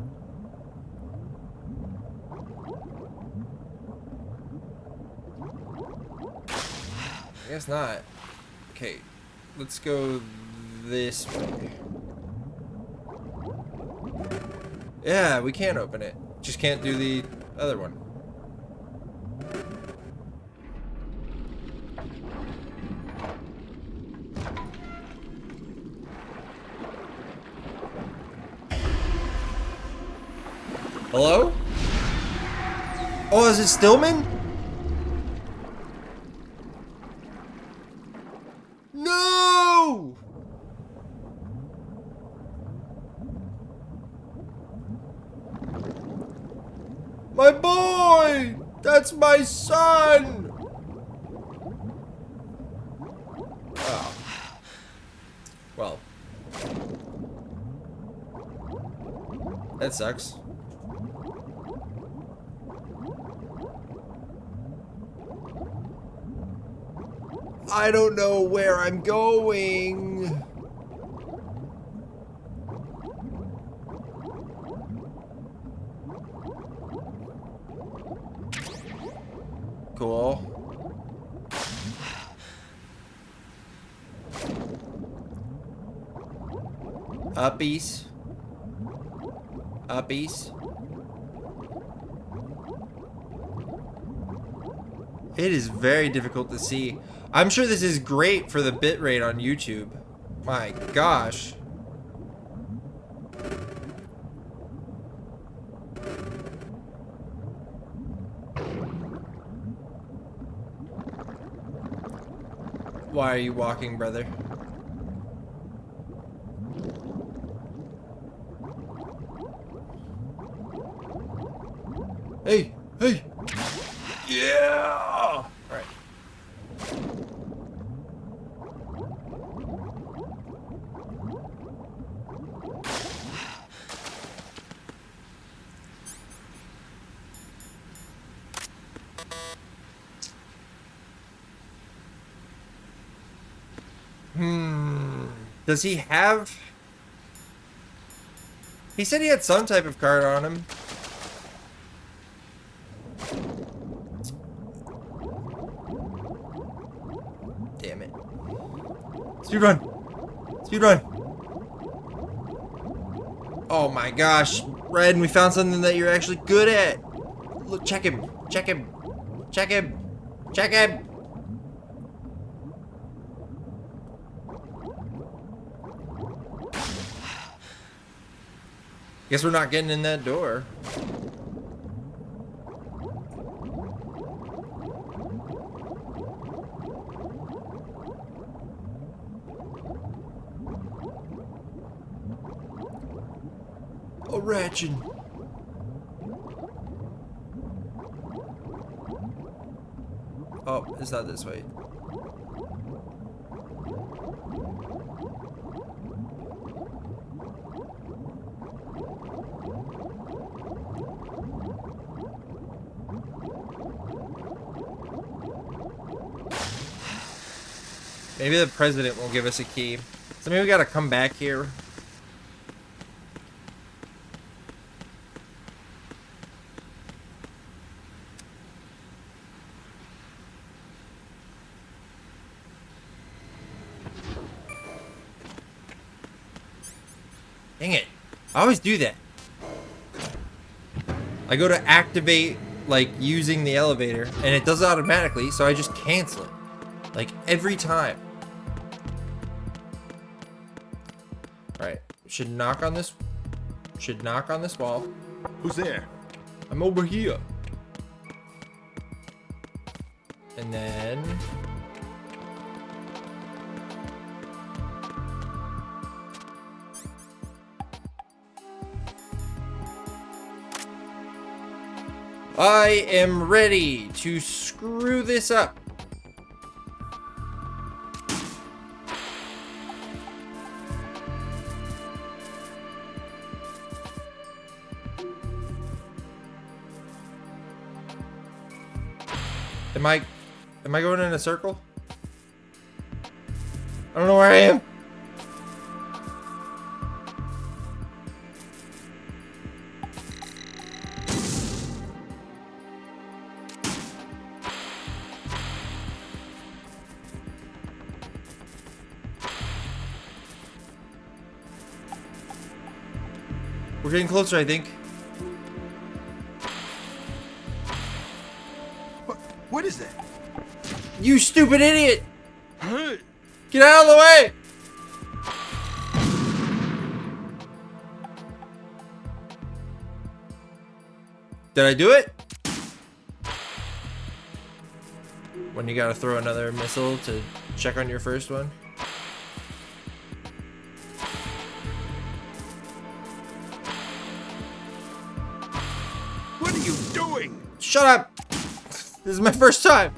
I guess not. Okay, let's go this way. Yeah, we can open it. Just can't do the other one. Hello? Oh, is it Stillman? No! My boy! That's my son! Oh. Well. That sucks. I don't know where I'm going. Cool. Uppies. Uppies. It is very difficult to see. I'm sure this is great for the bitrate on YouTube. My gosh. Why are you walking, brother? Hey, hey. Yeah. All right. Does he have... He said he had some type of card on him. Damn it. Speedrun! Speedrun! Oh my gosh. Red, we found something that you're actually good at. Look, check him. Check him. Check him. Check him. Guess we're not getting in that door. Oh, Ratchet. Oh, it's not this way. Maybe the president won't give us a key. So maybe we gotta come back here. Dang it. I always do that. I go to activate, like, using the elevator, and it does it automatically, so I just cancel it. Like, every time. Alright. Should knock on this wall. Who's there? I'm over here. And then... I am ready to screw this up. Am I going in a circle? I don't know where I am. We're getting closer, I think. What is that? You stupid idiot! Get out of the way! Did I do it? When you gotta throw another missile to check on your first one? What are you doing? Shut up! This is my first time!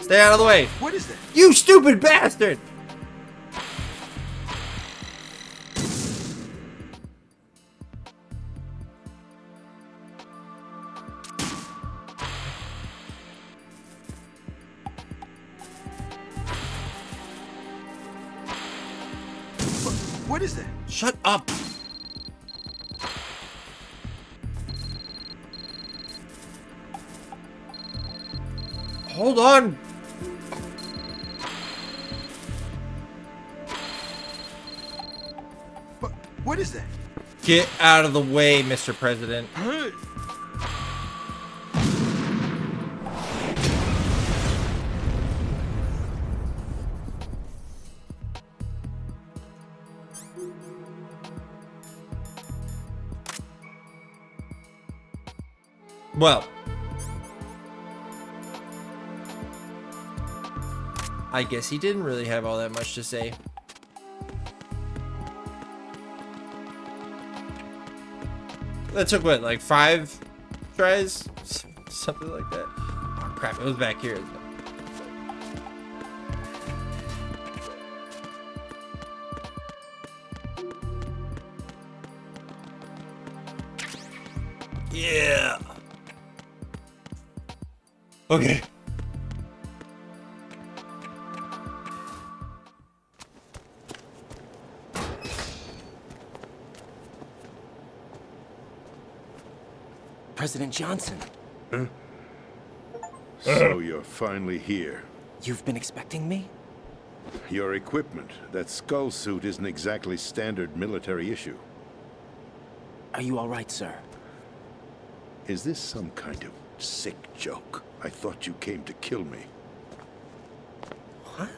Stay out of the way! What is that? You stupid bastard! What is that? Shut up! Hold on! What is that? Get out of the way, Mr. President. Well, I guess he didn't really have all that much to say. That took what, like 5 tries? Something like that. Oh crap, it was back here. Yeah. Okay. President Johnson, So you're finally here. you've been expecting me? Your equipment, that skull suit isn't exactly standard military issue. Are you all right, sir? Is this some kind of sick joke? I thought you came to kill me. What?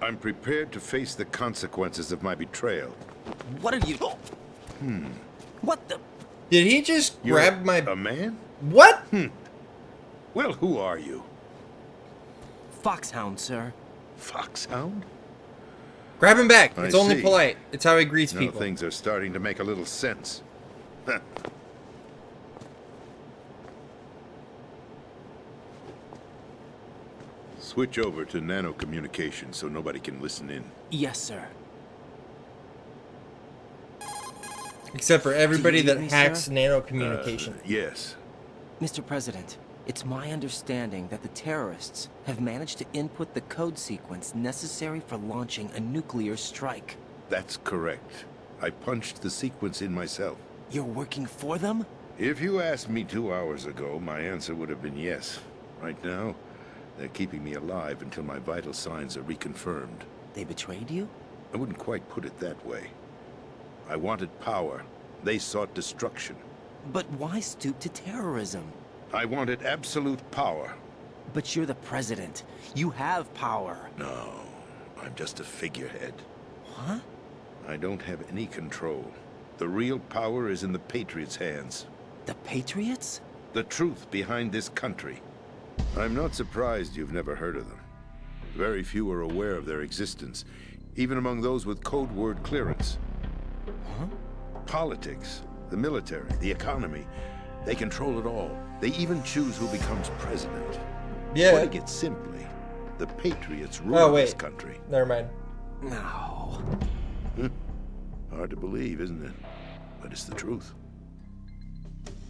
I'm prepared to face the consequences of my betrayal. What are you... What the... Did he just You're grab my... a man? What? Well, who are you? Foxhound, sir. Foxhound? Grab him back. I It's only see. polite. It's how he greets Now people. things are starting to make a little sense. Switch over to nano communication so nobody can listen in. Yes, sir. Except for everybody Do you that need me, hacks sir? nano communication. Yes. Mr. President, it's my understanding that the terrorists have managed to input the code sequence necessary for launching a nuclear strike. That's correct. I punched the sequence in myself. You're working for them? If you asked me 2 hours ago, my answer would have been yes. Right now, they're keeping me alive until my vital signs are reconfirmed. They betrayed you? I wouldn't quite put it that way. I wanted power. They sought destruction. But why stoop to terrorism? I wanted absolute power. But you're the president. You have power. No, I'm just a figurehead. Huh? I don't have any control. The real power is in the Patriots' hands. The Patriots? The truth behind this country. I'm not surprised you've never heard of them. Very few are aware of their existence, even among those with code word clearance. Huh? Politics, the military, the economy, they control it all. They even choose who becomes president. Yeah. Putting it simply, the Patriots rule this country. Never mind. No. Hard to believe, isn't it? But it's the truth.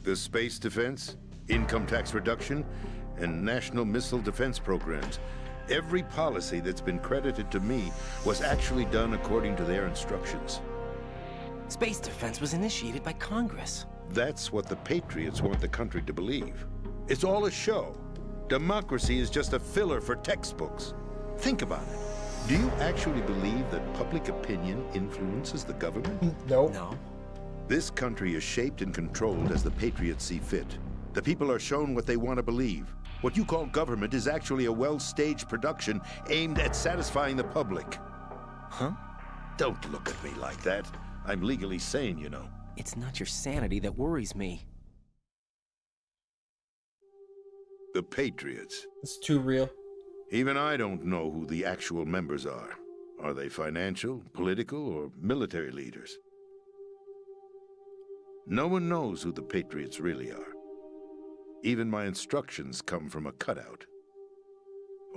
The space defense, income tax reduction, and national missile defense programs. Every policy that's been credited to me was actually done according to their instructions. Space defense was initiated by Congress. That's what the Patriots want the country to believe. It's all a show. Democracy is just a filler for textbooks. Think about it. Do you actually believe that public opinion influences the government? Nope. No. This country is shaped and controlled as the Patriots see fit. The people are shown what they want to believe. What you call government is actually a well-staged production aimed at satisfying the public. Huh? Don't look at me like that. I'm legally sane, you know. It's not your sanity that worries me. The Patriots. It's too real. Even I don't know who the actual members are. Are they financial, political, or military leaders? No one knows who the Patriots really are. Even my instructions come from a cutout.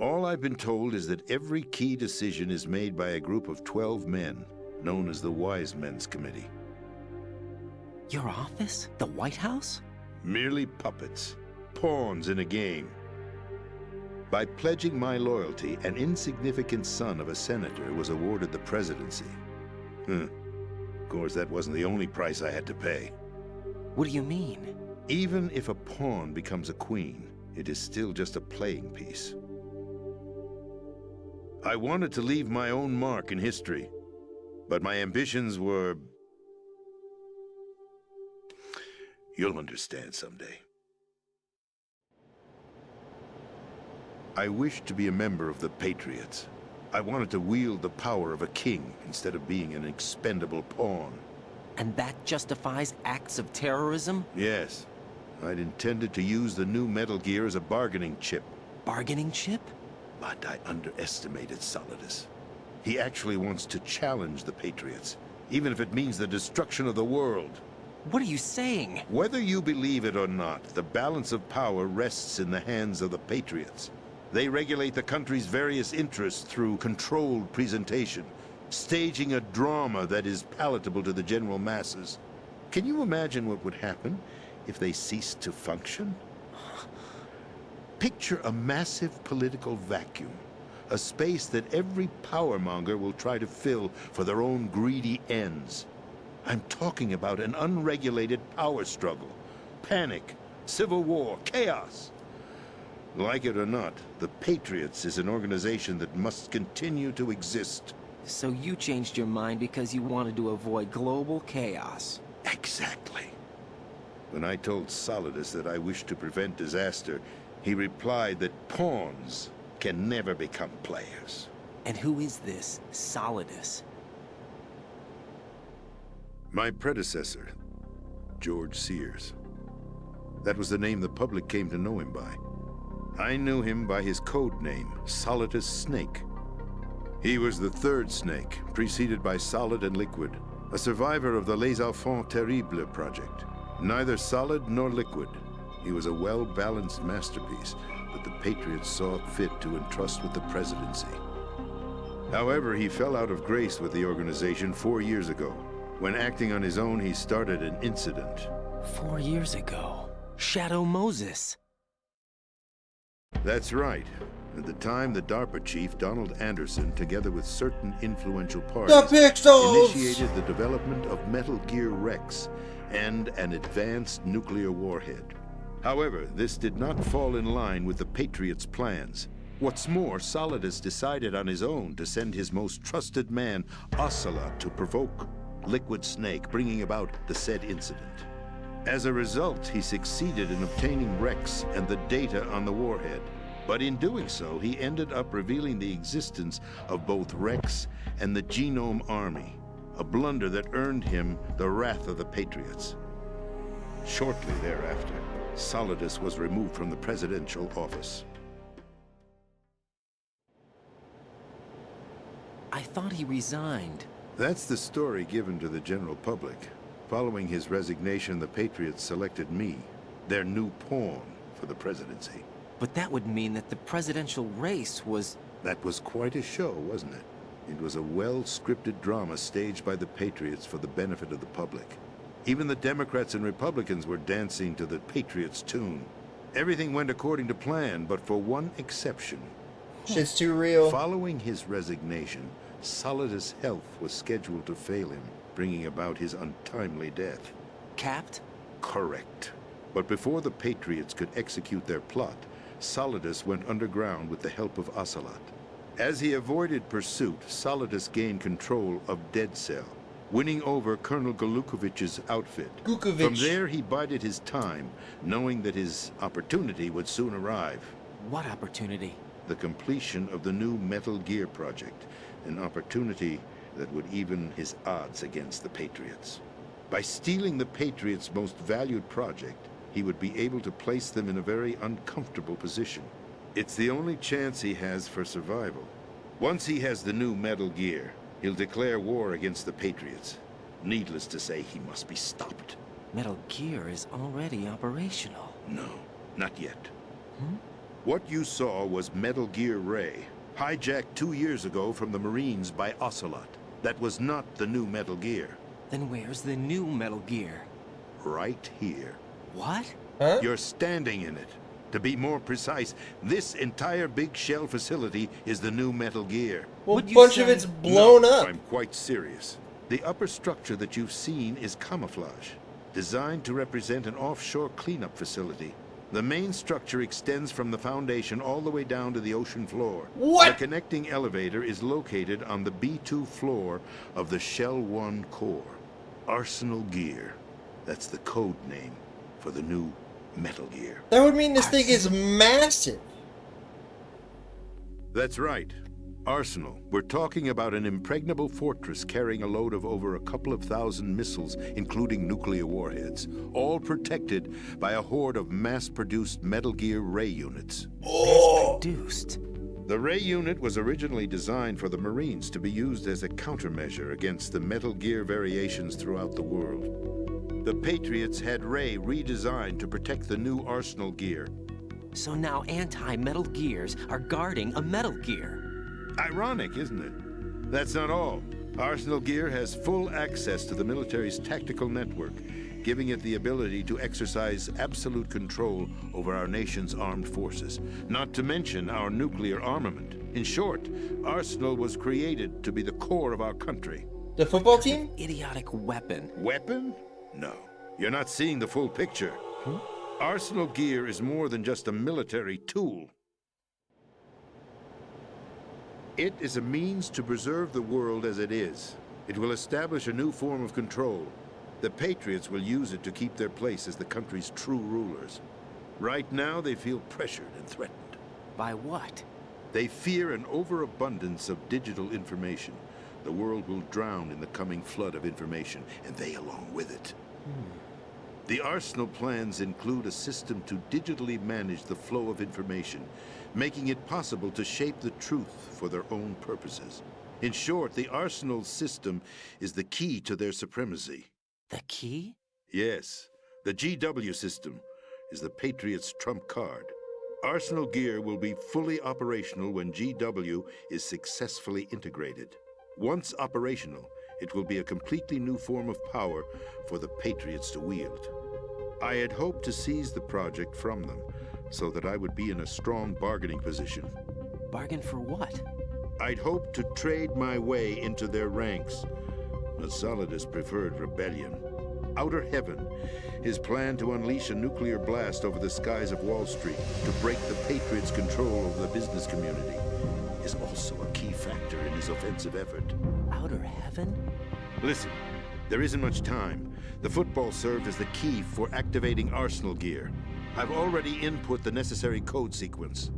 All I've been told is that every key decision is made by a group of 12 men, known as the Wise Men's Committee. Your office? The White House? Merely puppets, pawns in a game. By pledging my loyalty, an insignificant son of a senator was awarded the presidency. Of course, that wasn't the only price I had to pay. What do you mean? Even if a pawn becomes a queen, it is still just a playing piece. I wanted to leave my own mark in history, but my ambitions were... You'll understand someday. I wished to be a member of the Patriots. I wanted to wield the power of a king instead of being an expendable pawn. And that justifies acts of terrorism? Yes. I'd intended to use the new Metal Gear as a bargaining chip. Bargaining chip? But I underestimated Solidus. He actually wants to challenge the Patriots, even if it means the destruction of the world. What are you saying? Whether you believe it or not, the balance of power rests in the hands of the Patriots. They regulate the country's various interests through controlled presentation, staging a drama that is palatable to the general masses. Can you imagine what would happen if they ceased to function? Picture a massive political vacuum, a space that every powermonger will try to fill for their own greedy ends. I'm talking about an unregulated power struggle, panic, civil war, chaos. Like it or not, the Patriots is an organization that must continue to exist. So you changed your mind because you wanted to avoid global chaos. Exactly. When I told Solidus that I wished to prevent disaster, he replied that pawns can never become players. And who is this Solidus? My predecessor, George Sears. That was the name the public came to know him by. I knew him by his code name, Solidus Snake. He was the third Snake, preceded by Solid and Liquid, a survivor of the Les Enfants Terribles project. Neither solid nor liquid, he was a well-balanced masterpiece that the Patriots saw fit to entrust with the presidency. However, he fell out of grace with the organization 4 years ago. When acting on his own, he started an incident. 4 years ago. Shadow Moses. That's right. At the time, the DARPA chief, Donald Anderson, together with certain influential The parties, Pixels! initiated the development of Metal Gear Rex and an advanced nuclear warhead. However, this did not fall in line with the Patriots' plans. What's more, Solidus decided on his own to send his most trusted man, Ocelot, to provoke Liquid Snake, bringing about the said incident. As a result, he succeeded in obtaining Rex and the data on the warhead. But in doing so, he ended up revealing the existence of both Rex and the Genome Army, a blunder that earned him the wrath of the Patriots. Shortly thereafter, Solidus was removed from the presidential office. I thought he resigned. That's the story given to the general public. Following his resignation, the Patriots selected me, their new pawn, for the presidency. But that would mean that the presidential race was... That was quite a show, wasn't it? It was a well-scripted drama staged by the Patriots for the benefit of the public. Even the Democrats and Republicans were dancing to the Patriots' tune. Everything went according to plan, but for one exception. Shit's too real. Following his resignation, Solidus' health was scheduled to fail him, bringing about his untimely death. Capped? Correct. But before the Patriots could execute their plot, Solidus went underground with the help of Ocelot. As he avoided pursuit, Solidus gained control of Dead Cell, winning over Colonel Golukovich's outfit. Gukovic. From there, he bided his time, knowing that his opportunity would soon arrive. What opportunity? The completion of the new Metal Gear project, an opportunity that would even his odds against the Patriots. By stealing the Patriots' most valued project, he would be able to place them in a very uncomfortable position. It's the only chance he has for survival. Once he has the new Metal Gear, he'll declare war against the Patriots. Needless to say, he must be stopped. Metal Gear is already operational. No, not yet. What you saw was Metal Gear Ray, hijacked 2 years ago from the Marines by Ocelot. That was not the new Metal Gear. Then where's the new Metal Gear? Right here. What? Huh? You're standing in it. To be more precise, this entire big shell facility is the new Metal Gear. Well, a Would you bunch of say- it's blown No, up. I'm quite serious. The upper structure that you've seen is camouflage, designed to represent an offshore cleanup facility. The main structure extends from the foundation all the way down to the ocean floor. What? The connecting elevator is located on the B2 floor of the Shell 1 core. Arsenal Gear. That's the code name for the new Metal Gear. That would mean this thing is massive. That's right. Arsenal. We're talking about an impregnable fortress carrying a load of over a couple of thousand missiles, including nuclear warheads, all protected by a horde of mass-produced Metal Gear Ray units. Mass-produced? The Ray unit was originally designed for the Marines to be used as a countermeasure against the Metal Gear variations throughout the world. The Patriots had Ray redesigned to protect the new Arsenal Gear. So now anti-Metal Gears are guarding a Metal Gear. Ironic, isn't it? That's not all. Arsenal Gear has full access to the military's tactical network, giving it the ability to exercise absolute control over our nation's armed forces, not to mention our nuclear armament. In short, Arsenal was created to be the core of our country. The football team? Idiotic weapon. Weapon? No. You're not seeing the full picture. Arsenal Gear is more than just a military tool. It is a means to preserve the world as it is. It will establish a new form of control. The Patriots will use it to keep their place as the country's true rulers. Right now, they feel pressured and threatened. By what? They fear an overabundance of digital information. The world will drown in the coming flood of information, and they along with it. The Arsenal plans include a system to digitally manage the flow of information, making it possible to shape the truth for their own purposes. In short, the Arsenal system is the key to their supremacy. The key? Yes, the GW system is the Patriots' trump card. Arsenal Gear will be fully operational when GW is successfully integrated. Once operational, it will be a completely new form of power for the Patriots to wield. I had hoped to seize the project from them, so that I would be in a strong bargaining position. Bargain for what? I'd hoped to trade my way into their ranks, but Solidus preferred rebellion. Outer Heaven, his plan to unleash a nuclear blast over the skies of Wall Street to break the Patriots' control over the business community, is also a key factor in his offensive effort. Outer Heaven? Listen, there isn't much time. The football served as the key for activating Arsenal gear. I've already input the necessary code sequence.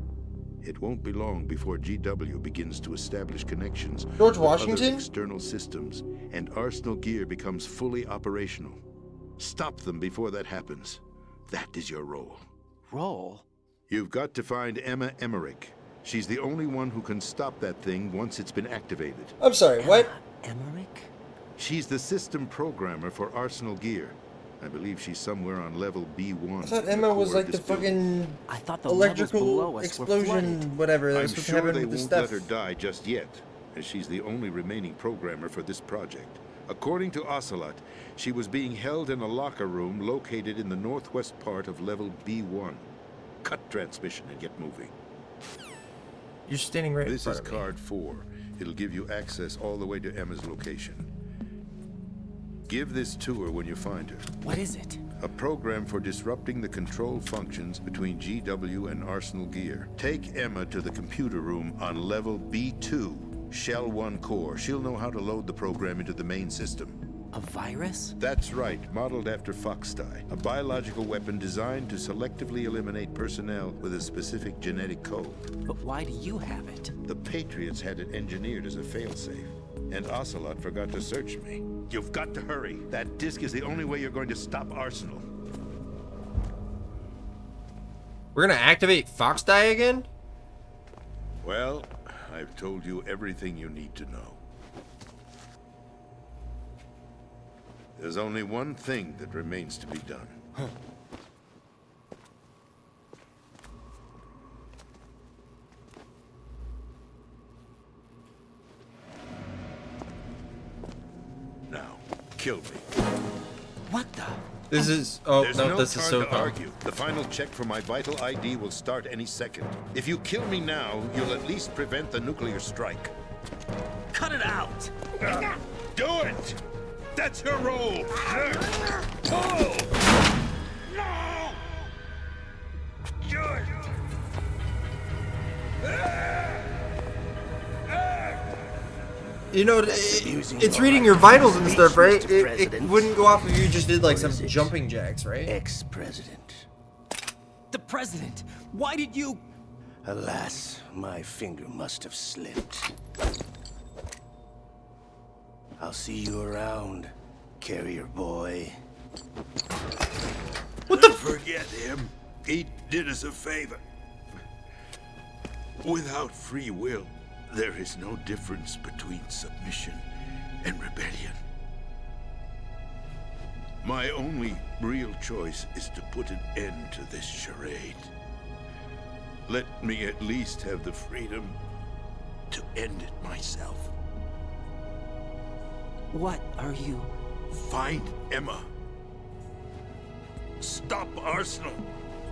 It won't be long before GW begins to establish connections George with Washington? other external systems, and Arsenal gear becomes fully operational. Stop them before that happens. That is your role. Role? You've got to find Emma Emmerich. She's the only one who can stop that thing once it's been activated. I'm sorry, what? Emmerich? She's the system programmer for Arsenal gear. I believe she's somewhere on level B1. I thought Emma was like the fucking I thought the levels below electrical us were flooded. explosion, whatever. That's I'm what's sure happening they with the won't stuff. let her die just yet, as she's the only remaining programmer for this project. According to Ocelot, she was being held in a locker room located in the northwest part of level B1. Cut transmission and get moving. You're standing right in This front is of me. card 4. It'll give you access all the way to Emma's location. Give this to her when you find her. What is it? A program for disrupting the control functions between GW and Arsenal gear. Take Emma to the computer room on level B2, Shell 1 core. She'll know how to load the program into the main system. A virus? That's right, modeled after Foxdie, a biological weapon designed to selectively eliminate personnel with a specific genetic code. But why do you have it? The Patriots had it engineered as a failsafe, and Ocelot forgot to search me. You've got to hurry. That disk is the only way you're going to stop Arsenal. We're gonna activate Foxdie again? Well, I've told you everything you need to know. There's only one thing that remains to be done. Now, kill me. What the? This is... Oh, There's no, no this is time so to calm. argue. The final check for my vital ID will start any second. If you kill me now, you'll at least prevent the nuclear strike. Cut it out! Do it! That's your role! Pull! No! Good! You know, it's reading your vitals and stuff, right? It wouldn't go off if you just did like some jumping jacks, right? Ex-president. The president! Why did you... Alas, my finger must have slipped. I'll see you around, carrier boy. What the? Forget him. He did us a favor. Without free will, there is no difference between submission and rebellion. My only real choice is to put an end to this charade. Let me at least have the freedom to end it myself. What are you... Find Emma. Stop Arsenal.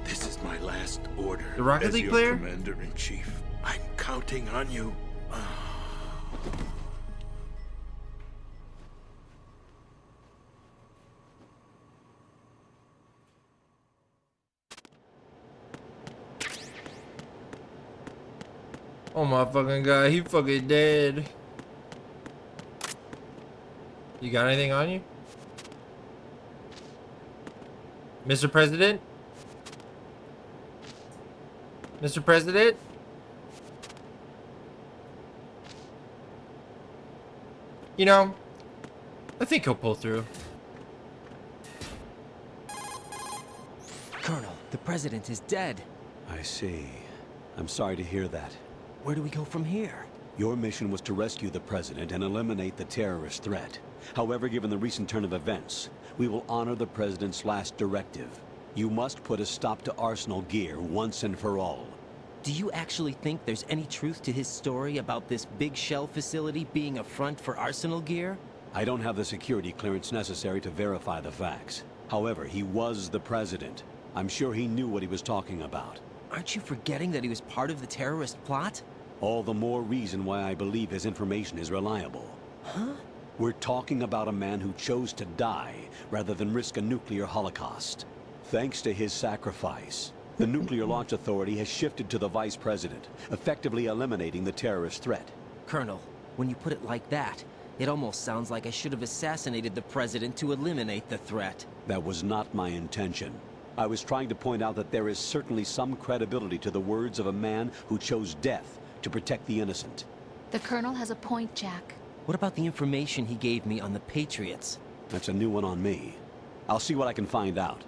This is my last order. The Rocket as League your player? Commander-in-Chief. I'm counting on you. Oh my fucking god, he fucking dead. You got anything on you? Mr. President? Mr. President? You know, I think he'll pull through. Colonel, the president is dead. I see. I'm sorry to hear that. Where do we go from here? Your mission was to rescue the president and eliminate the terrorist threat. However, given the recent turn of events, we will honor the president's last directive. You must put a stop to Arsenal gear once and for all. Do you actually think there's any truth to his story about this big shell facility being a front for Arsenal gear? I don't have the security clearance necessary to verify the facts. However, he was the president. I'm sure he knew what he was talking about. Aren't you forgetting that he was part of the terrorist plot? All the more reason why I believe his information is reliable. Huh? We're talking about a man who chose to die rather than risk a nuclear holocaust. Thanks to his sacrifice, the Nuclear Launch Authority has shifted to the Vice President, effectively eliminating the terrorist threat. Colonel, when you put it like that, it almost sounds like I should have assassinated the President to eliminate the threat. That was not my intention. I was trying to point out that there is certainly some credibility to the words of a man who chose death to protect the innocent. The Colonel has a point, Jack. What about the information he gave me on the Patriots? That's a new one on me. I'll see what I can find out.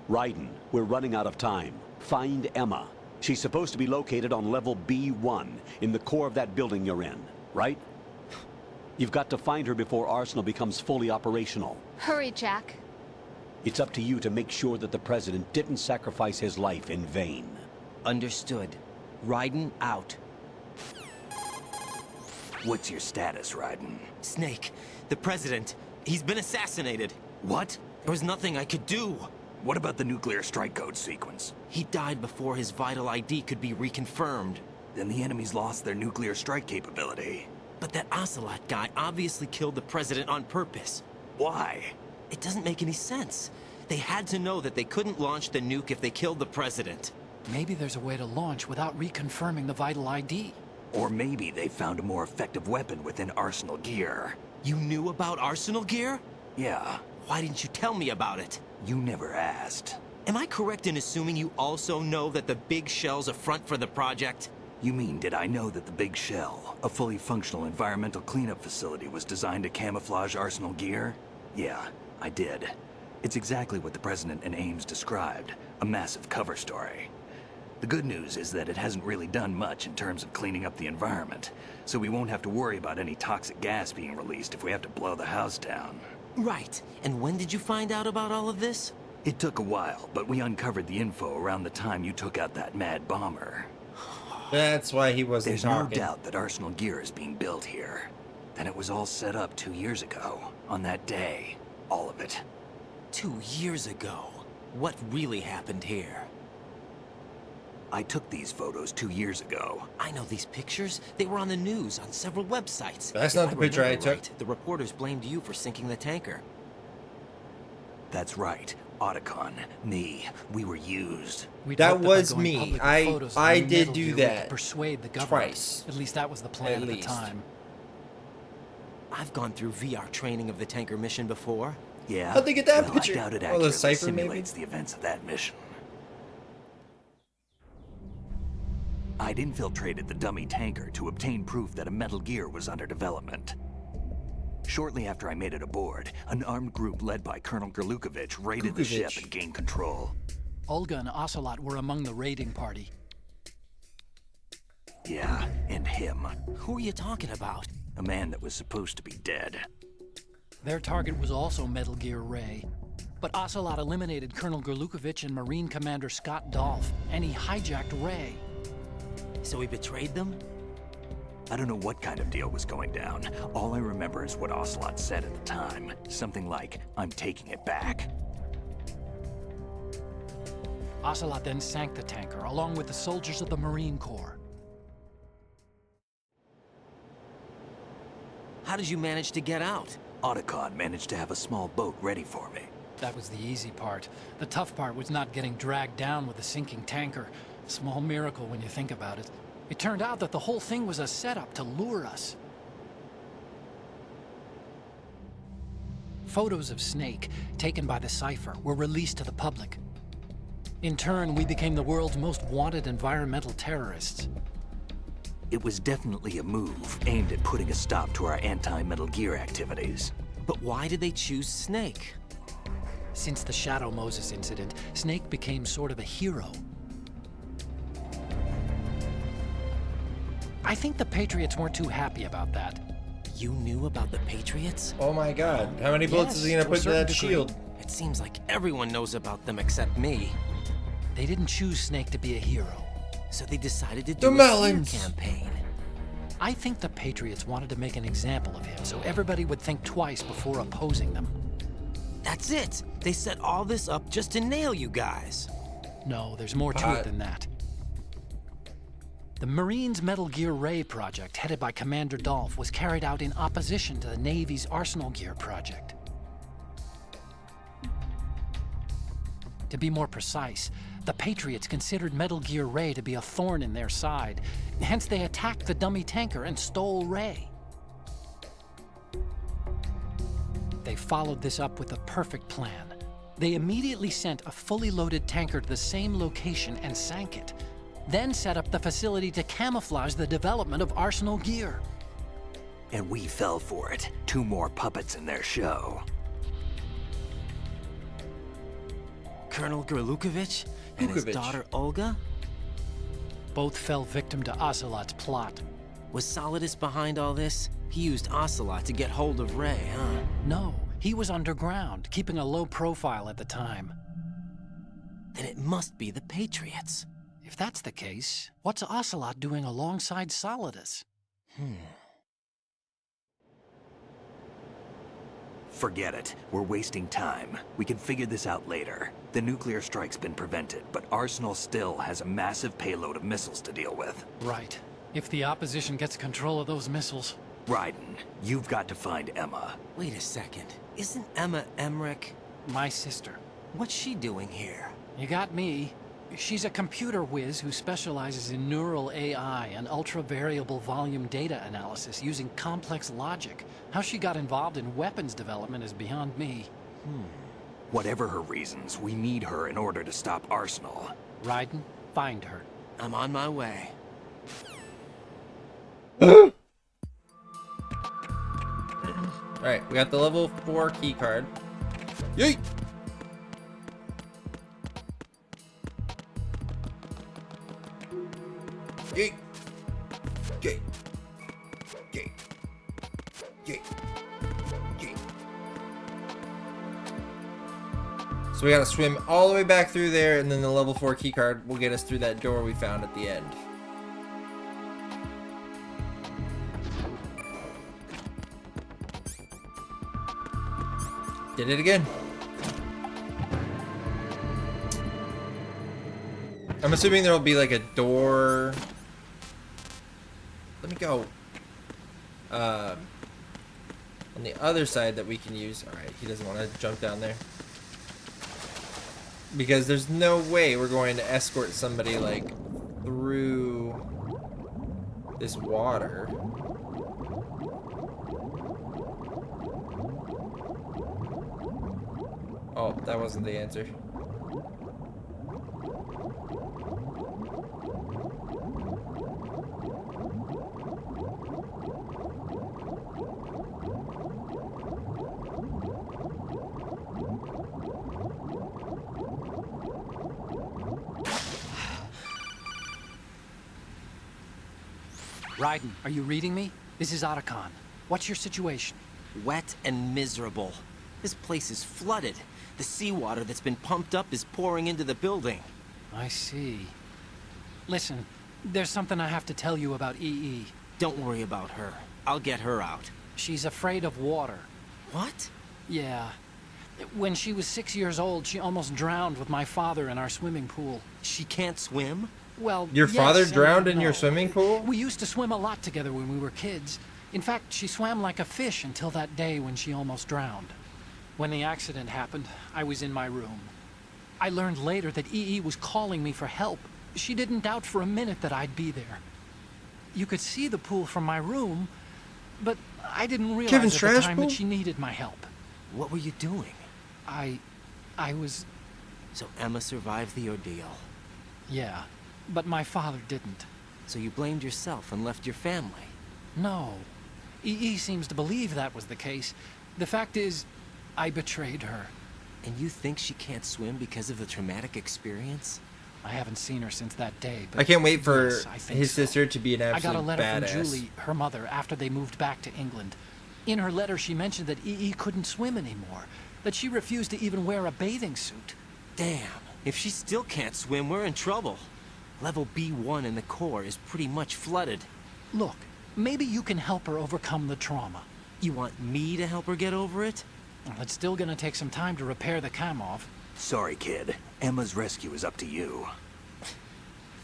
Raiden, we're running out of time. Find Emma. She's supposed to be located on level B1, in the core of that building you're in, right? You've got to find her before Arsenal becomes fully operational. Hurry, Jack. It's up to you to make sure that the President didn't sacrifice his life in vain. Understood. Raiden out. What's your status, Raiden? Snake, the President, he's been assassinated. What? There was nothing I could do. What about the nuclear strike code sequence? He died before his vital ID could be reconfirmed. Then the enemy's lost their nuclear strike capability. But that Ocelot guy obviously killed the President on purpose. Why? It doesn't make any sense. They had to know that they couldn't launch the nuke if they killed the President. Maybe there's a way to launch without reconfirming the vital ID. Or maybe they found a more effective weapon within Arsenal gear. You knew about Arsenal gear? Yeah. Why didn't you tell me about it? You never asked. Am I correct in assuming you also know that the Big Shell's a front for the project? You mean, did I know that the Big Shell, a fully functional environmental cleanup facility, was designed to camouflage Arsenal gear? Yeah, I did. It's exactly what the President and Ames described, a massive cover story. The good news is that it hasn't really done much in terms of cleaning up the environment, so we won't have to worry about any toxic gas being released if we have to blow the house down. Right. And when did you find out about all of this? It took a while, but we uncovered the info around the time you took out that mad bomber. That's why he wasn't There's talking. no doubt that Arsenal gear is being built here. Then it was all set up 2 years ago, on that day. All of it. 2 years ago? What really happened here? I took these photos 2 years ago. I know these pictures. They were on the news, on several websites. That's If not the picture I remember took. right, the reporters blamed you for sinking the tanker. That's right. Otacon, me, we were used. We'd That hoped by was going me. public with I- photos of I the new did Metal do Gear, we that could persuade the government. twice. At least that was the plan At at the least. time. I've gone through VR training of the tanker mission before. Yeah? How'd they get that well, picture? I doubt it Oh, the accurately cipher, maybe? simulates the events of that mission. I'd infiltrated the dummy tanker to obtain proof that a Metal Gear was under development. Shortly after I made it aboard, an armed group led by Colonel Gerlukovich raided the ship and gained control. Olga and Ocelot were among the raiding party. Yeah, and him. Who are you talking about? A man that was supposed to be dead. Their target was also Metal Gear Ray. But Ocelot eliminated Colonel Gerlukovich and Marine Commander Scott Dolph, and he hijacked Ray. So he betrayed them? I don't know what kind of deal was going down. All I remember is what Ocelot said at the time. Something like, "I'm taking it back." Ocelot then sank the tanker, along with the soldiers of the Marine Corps. How did you manage to get out? Otacon managed to have a small boat ready for me. That was the easy part. The tough part was not getting dragged down with a sinking tanker. Small miracle when you think about it. It turned out that the whole thing was a setup to lure us. Photos of Snake, taken by the Cypher, were released to the public. In turn, we became the world's most wanted environmental terrorists. It was definitely a move aimed at putting a stop to our anti-Metal Gear activities. But why did they choose Snake? Since the Shadow Moses incident, Snake became sort of a hero. I think the Patriots weren't too happy about that. You knew about the Patriots? Oh my god. How many bullets is he gonna to a put into certain that degree. shield? It seems like everyone knows about them except me. They didn't choose Snake to be a hero. So they decided to The do a melons. smear campaign. I think the Patriots wanted to make an example of him so everybody would think twice before opposing them. That's it! They set all this up just to nail you guys. No, there's more to it than that. The Marines' Metal Gear Ray project, headed by Commander Dolph, was carried out in opposition to the Navy's Arsenal Gear project. To be more precise, the Patriots considered Metal Gear Ray to be a thorn in their side. Hence, they attacked the dummy tanker and stole Ray. They followed this up with a perfect plan. They immediately sent a fully loaded tanker to the same location and sank it, then set up the facility to camouflage the development of Arsenal Gear. And we fell for it. 2 more puppets in their show. Colonel Gerlukovich and his Lukovich. daughter Olga? Both fell victim to Ocelot's plot. Was Solidus behind all this? He used Ocelot to get hold of Ray, huh? No, he was underground, keeping a low profile at the time. Then it must be the Patriots. If that's the case, what's Ocelot doing alongside Solidus? Forget it. We're wasting time. We can figure this out later. The nuclear strike's been prevented, but Arsenal still has a massive payload of missiles to deal with. Right. If the opposition gets control of those missiles... Raiden, you've got to find Emma. Wait a second. Isn't Emma Emmerich? My sister. What's she doing here? You got me. She's a computer whiz who specializes in neural AI and ultra-variable volume data analysis using complex logic. How she got involved in weapons development is beyond me. Whatever her reasons, we need her in order to stop Arsenal. Raiden, find her. I'm on my way. Alright, we got the level 4 key card. Yeet! Yeet! Yeet! Yeet! Yeet! Yeet! So we gotta swim all the way back through there, and then the level 4 key card will get us through that door we found at the end. Did it again. I'm assuming there will be like a door. Let me go. On the other side that we can use. Alright, he doesn't want to jump down there. Because there's no way we're going to escort somebody like through this water. Oh, that wasn't the answer. Raiden, are you reading me? This is Otacon. What's your situation? Wet and miserable. This place is flooded. The seawater that's been pumped up is pouring into the building. I see. Listen, there's something I have to tell you about EE. Don't worry about her. I'll get her out. She's afraid of water. What? Yeah. When she was 6 years old, she almost drowned with my father in our swimming pool. She can't swim? Well, Your yes father and drowned in no. your swimming pool? We used to swim a lot together when we were kids. In fact, she swam like a fish until that day when she almost drowned. When the accident happened, I was in my room. I learned later that EE was calling me for help. She didn't doubt for a minute that I'd be there. You could see the pool from my room, but I didn't realize Kevin's at the trash time pool? that she needed my help. What were you doing? I was... So Emma survived the ordeal. Yeah, but my father didn't. So you blamed yourself and left your family? No. EE seems to believe that was the case. The fact is, I betrayed her. And you think she can't swim because of the traumatic experience? I haven't seen her since that day, but... I can't wait for yes, I think his so. sister to be an I absolute got a letter badass. from Julie, her mother, after they moved back to England. In her letter, she mentioned that EE couldn't swim anymore, that she refused to even wear a bathing suit. Damn, if she still can't swim, we're in trouble. Level B1 in the core is pretty much flooded. Look, maybe you can help her overcome the trauma. You want me to help her get over it? Well, it's still gonna take some time to repair the Kamov. Sorry, kid. Emma's rescue is up to you.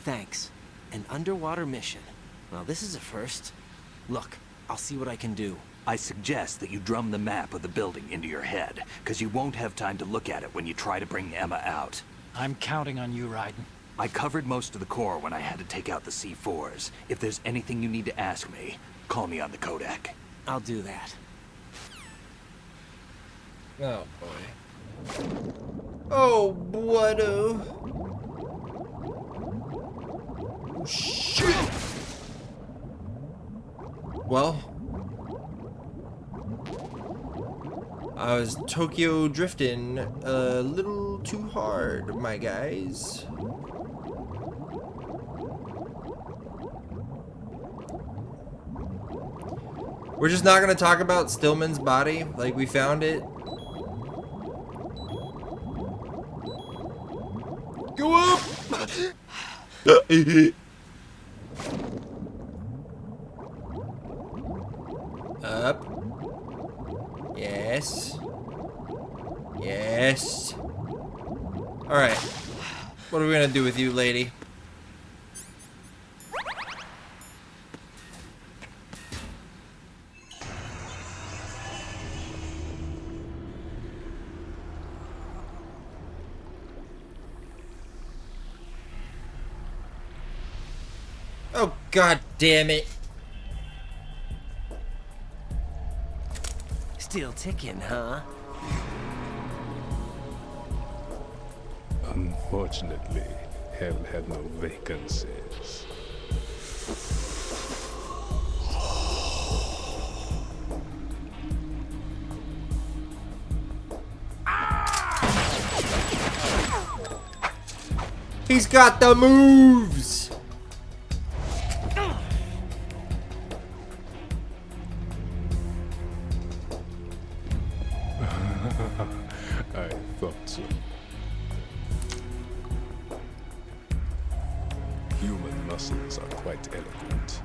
Thanks. An underwater mission. Well, this is a first. Look, I'll see what I can do. I suggest that you drum the map of the building into your head, because you won't have time to look at it when you try to bring Emma out. I'm counting on you, Raiden. I covered most of the core when I had to take out the C4s. If there's anything you need to ask me, call me on the Kodak. I'll do that. Oh boy. Oh, what oh. Shit! Well, I was Tokyo drifting a little too hard, my guys. We're just not gonna talk about Stillman's body, like we found it. Go up! Up. Yes. Yes. Alright. What are we gonna do with you, lady? Oh, god damn it. Still ticking, huh? Unfortunately, hell had no vacancies. He's got the moves! I thought so. Human muscles are quite eloquent.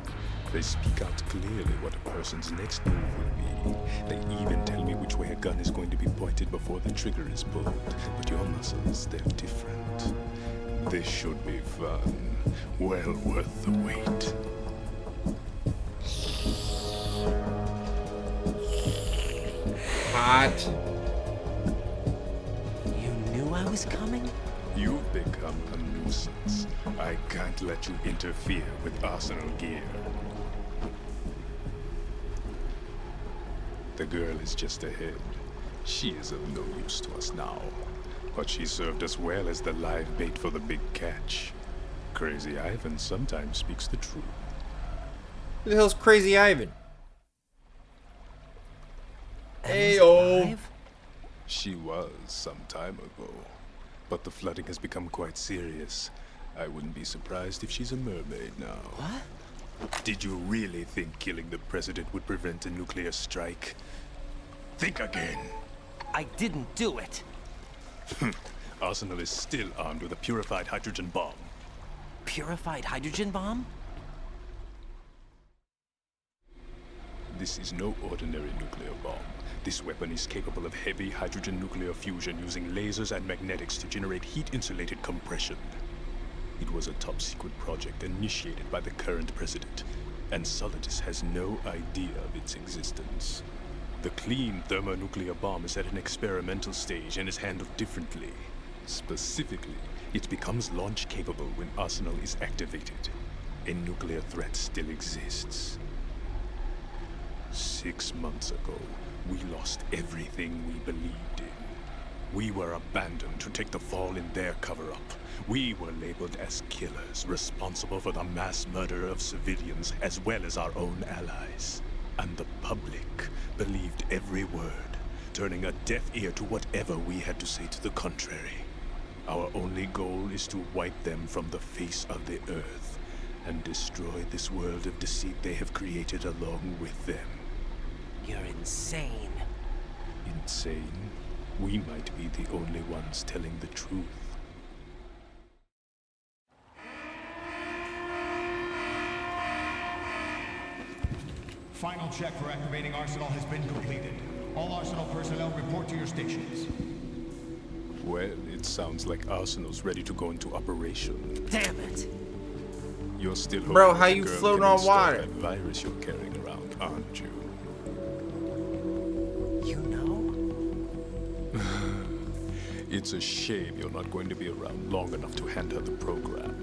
They speak out clearly what a person's next move will be. They even tell me which way a gun is going to be pointed before the trigger is pulled. But your muscles, they're different. This should be fun. Well worth the wait. Hot. You knew I was coming? You've become a nuisance. I can't let you interfere with Arsenal gear. The girl is just ahead. She is of no use to us now. But she served us well as the live bait for the big catch. Crazy Ivan sometimes speaks the truth. Who the hell's Crazy Ivan? Emma's Ayo. alive? She was some time ago. But the flooding has become quite serious. I wouldn't be surprised if she's a mermaid now. What? Did you really think killing the president would prevent a nuclear strike? Think again. I didn't do it. Arsenal is still armed with a purified hydrogen bomb. Purified hydrogen bomb? This is no ordinary nuclear bomb. This weapon is capable of heavy hydrogen nuclear fusion using lasers and magnetics to generate heat-insulated compression. It was a top-secret project initiated by the current president, and Solidus has no idea of its existence. The clean thermonuclear bomb is at an experimental stage and is handled differently. Specifically, it becomes launch-capable when Arsenal is activated. A nuclear threat still exists. 6 months ago, we lost everything we believed in. We were abandoned to take the fall in their cover-up. We were labeled as killers, responsible for the mass murder of civilians as well as our own allies. And the public believed every word, turning a deaf ear to whatever we had to say to the contrary. Our only goal is to wipe them from the face of the earth and destroy this world of deceit they have created along with them. You're insane. Insane? We might be the only ones telling the truth. Final check for activating Arsenal has been completed. All Arsenal personnel report to your stations. Well, it sounds like Arsenal's ready to go into operation. Damn it! You're still Bro, hoping how that you girl floating can on install water? that virus you're carrying around, aren't you? You know? It's a shame you're not going to be around long enough to hand her the program.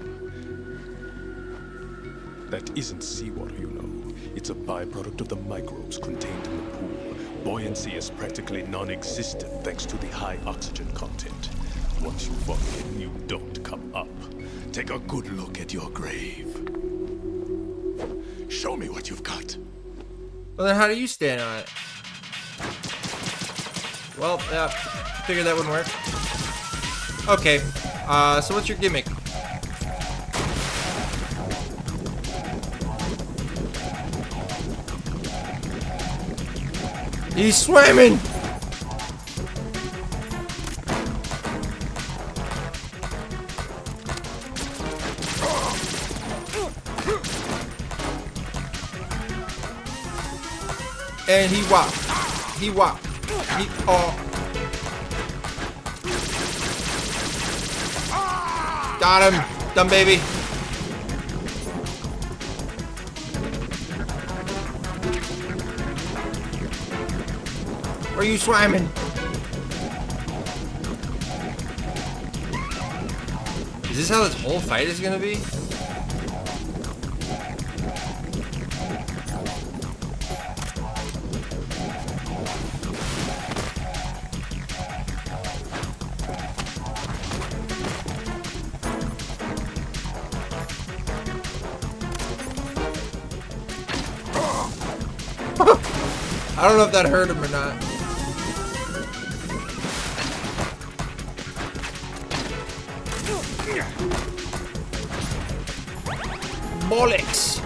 That isn't seawater, you know. It's a byproduct of the microbes contained in the pool. Buoyancy is practically non-existent thanks to the high oxygen content. Once you fall in, you don't come up. Take a good look at your grave. Show me what you've got. Well, then how do you stand on it? Well, yeah, figured that wouldn't work. Okay, so what's your gimmick? He's swimming! And he walked. He walked. Got him. Done, baby. Where are you swimming? Is this how this whole fight is gonna be? I don't know if that hurt him or not. Bollocks!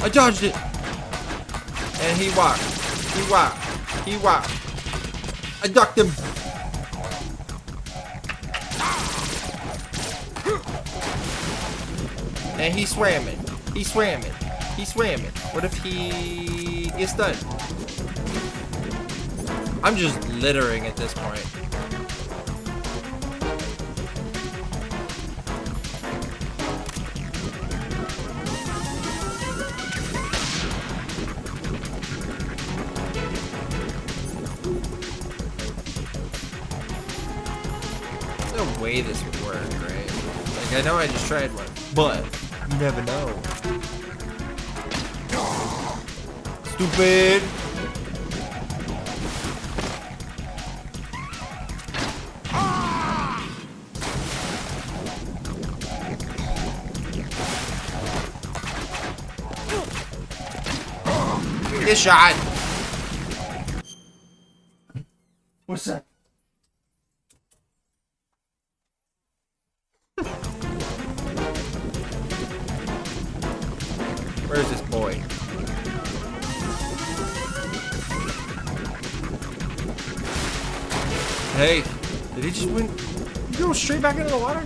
I dodged it! And he walked. He walked. He walked. I ducked him! And he swam it. He swam it. He swam it. What if he gets done? I'm just littering at this point. No way this would work, right? Like, I know I just tried one, but you never know. Stupid! Get shot! What's that? Where's this boy? Hey, did he just win? Did he go straight back into the water?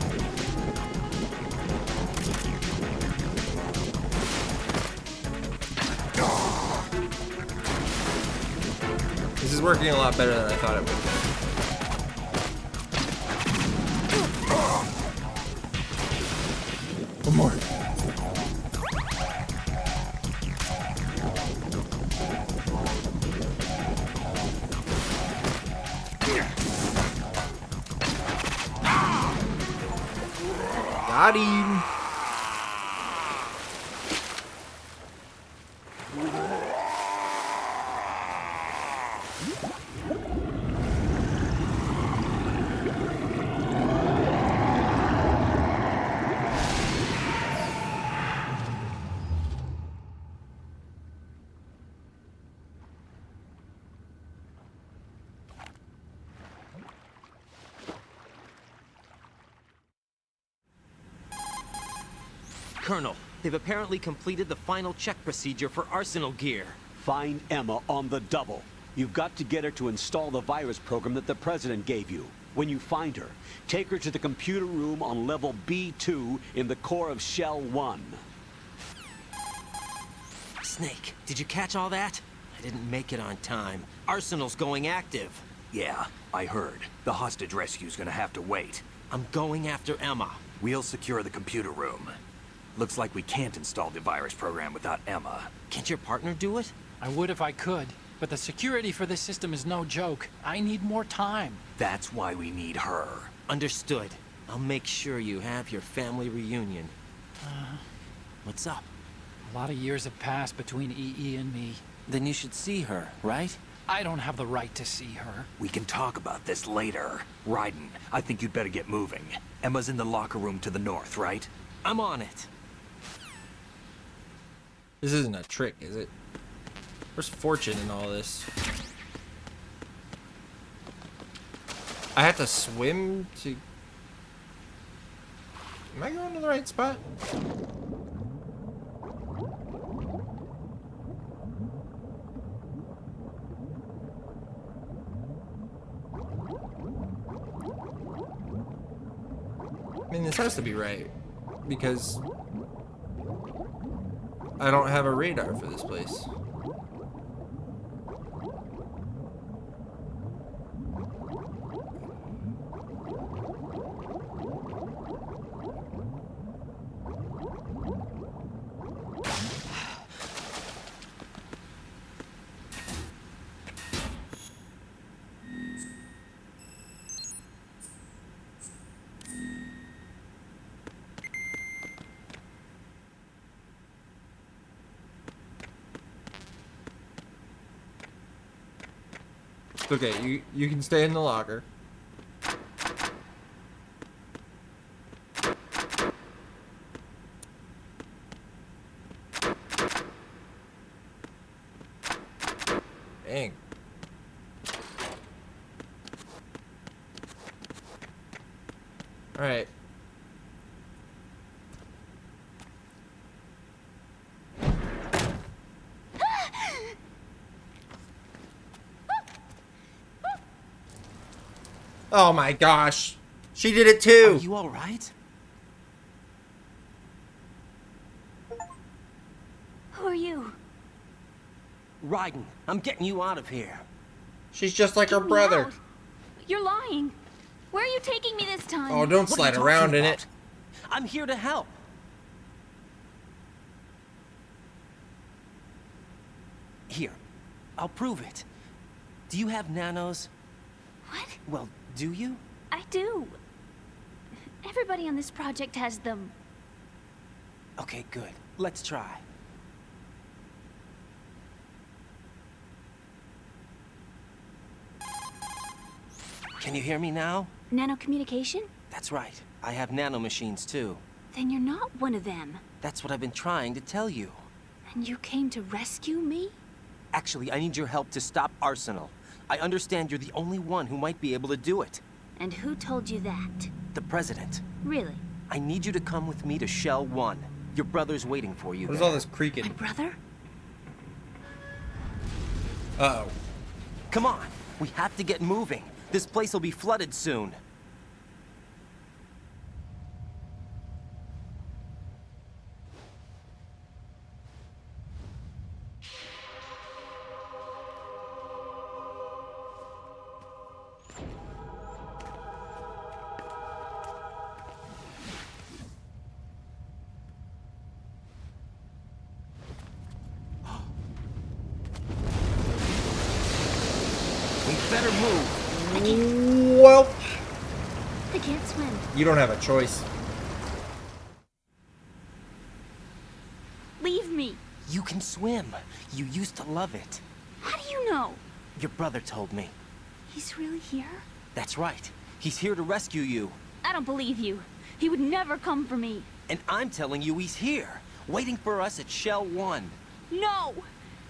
This is working a lot better than I thought it would. One more. Got him. Colonel, they've apparently completed the final check procedure for arsenal gear. Find Emma on the double. You've got to get her to install the virus program that the President gave you. When you find her, take her to the computer room on level B2 in the core of Shell 1. Snake, did you catch all that? I didn't make it on time. Arsenal's going active. Yeah, I heard. The hostage rescue's gonna have to wait. I'm going after Emma. We'll secure the computer room. Looks like we can't install the virus program without Emma. Can't your partner do it? I would if I could, but the security for this system is no joke. I need more time. That's why we need her. Understood. I'll make sure you have your family reunion. What's up? A lot of years have passed between EE and me. Then you should see her, right? I don't have the right to see her. We can talk about this later. Raiden, I think you'd better get moving. Emma's in the locker room to the north, right? I'm on it. This isn't a trick, is it? Where's Fortune in all this? I have to swim to... Am I going to the right spot? I mean, this has to be right, because I don't have a radar for this place. Okay, you can stay in the locker. Dang. All right. Oh my gosh. She did it too. Are you all right? Who are you? Raiden, I'm getting you out of here. She's just like her Get me brother. out. You're lying. Where are you taking me this time? Oh, don't What are slide you around talking in about? it. I'm here to help. Here, I'll prove it. Do you have nanos? What? Well, do you? I do. Everybody on this project has them. Okay, good. Let's try. Can you hear me now? Nanocommunication? That's right. I have nanomachines too. Then you're not one of them. That's what I've been trying to tell you. And you came to rescue me? Actually, I need your help to stop Arsenal. I understand you're the only one who might be able to do it. And who told you that? The President. Really? I need you to come with me to Shell 1. Your brother's waiting for you What is there. all this creaking? My brother? Uh-oh. Come on. We have to get moving. This place will be flooded soon. We better move. Well, I can't swim. you don't have a choice. Leave me. You can swim. You used to love it. How do you know? Your brother told me. He's really here? That's right. He's here to rescue you. I don't believe you. He would never come for me. And I'm telling you he's here, waiting for us at Shell 1. No!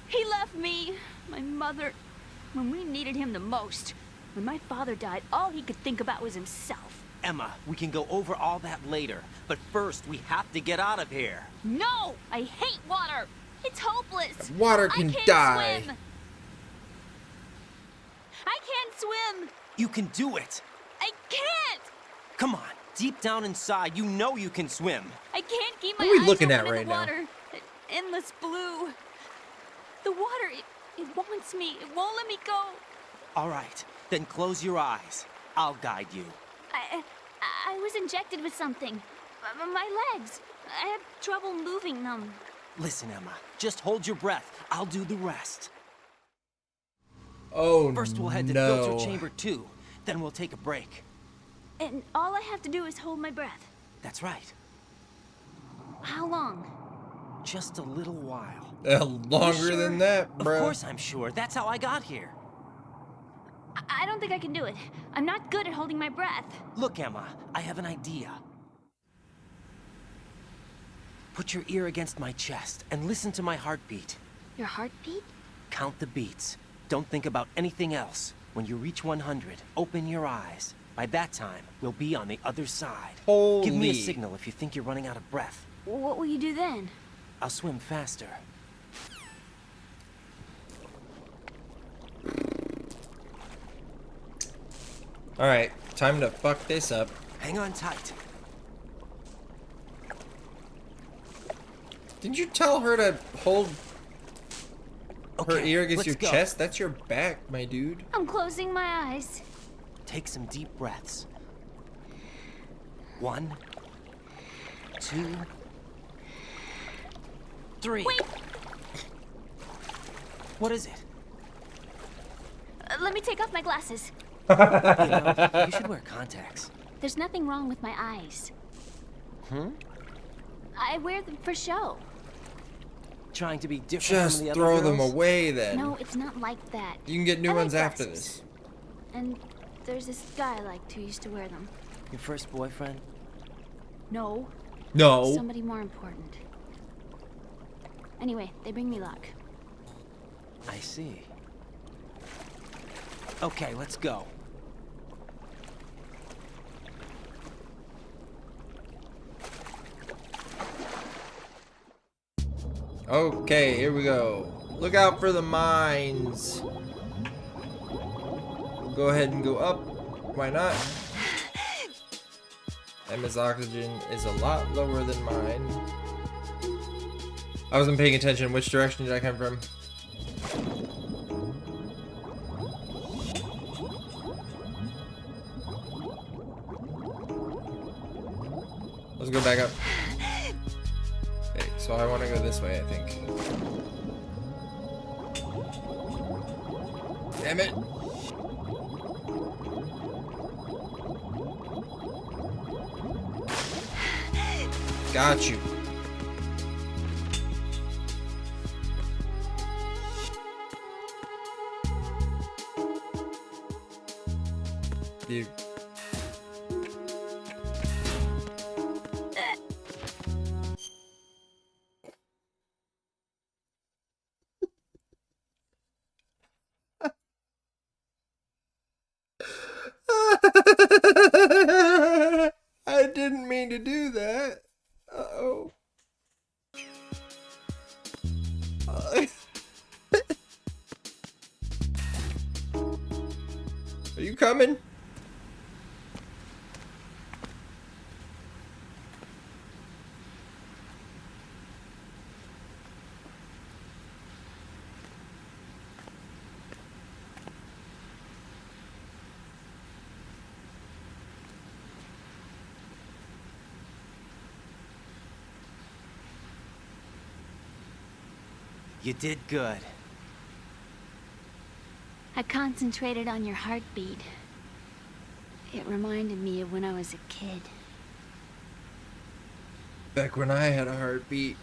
He left me, my mother, when we needed him the most. When my father died, all he could think about was himself. Emma, we can go over all that later. But first, we have to get out of here. No! I hate water! It's hopeless! Water can I can't die. Swim. I can't swim! You can do it. I can't! Come on. Deep down inside, you know you can swim. I can't keep my What are we eyes looking open at in right the now? water. Endless blue. The water, It wants me. It won't let me go. All right, then close your eyes. I'll guide you. I was injected with something. My legs. I have trouble moving them. Listen, Emma, just hold your breath. I'll do the rest. Oh, First, we'll head to no. filter chamber 2. Then we'll take a break. And all I have to do is hold my breath. That's right. How long? Just a little while. Longer than that, bro. Of course I'm sure. That's how I got here. I don't think I can do it. I'm not good at holding my breath. Look, Emma, I have an idea. Put your ear against my chest and listen to my heartbeat. Your heartbeat? Count the beats. Don't think about anything else. When you reach 100, open your eyes. By that time, we'll be on the other side. Holy. Give me a signal if you think you're running out of breath. What will you do then? I'll swim faster. Alright, time to fuck this up. Hang on tight. Didn't you tell her to hold her Okay, ear against your let's go. chest? That's your back, my dude. I'm closing my eyes. Take some deep breaths. 1, 2, 3. Wait! What is it? Let me take off my glasses. You know, you should wear contacts. There's nothing wrong with my eyes. I wear them for show. Trying to be different Just from the other throw them girls? away then. No, it's not like that. You can get new I like ones after glasses. this. And there's this guy I liked who used to wear them. Your first boyfriend? No. No. Somebody more important. Anyway, they bring me luck. I see. Okay, let's go. Okay, here we go. Look out for the mines. We'll go ahead and go up. Why not? Emma's oxygen is a lot lower than mine. I wasn't paying attention. Which direction did I come from? Let's go back up. Okay, so I want to go this way, I think. Damn it! Got you. Dude. I didn't mean to do that. Uh-oh. Are you coming? You did good. I concentrated on your heartbeat. It reminded me of when I was a kid. Back when I had a heartbeat.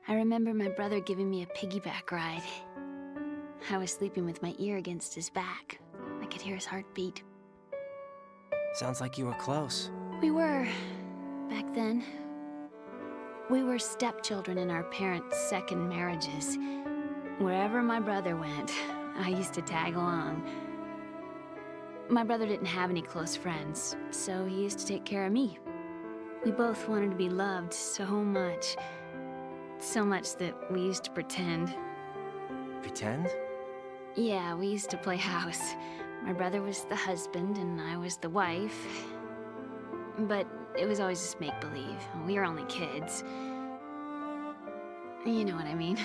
I remember my brother giving me a piggyback ride. I was sleeping with my ear against his back. I could hear his heartbeat. Sounds like you were close. We were, back then. We were stepchildren in our parents' second marriages. Wherever my brother went, I used to tag along. My brother didn't have any close friends, so he used to take care of me. We both wanted to be loved so much. So much that we used to pretend. Pretend? Yeah, we used to play house. My brother was the husband and I was the wife. But it was always just make-believe. We were only kids. You know what I mean.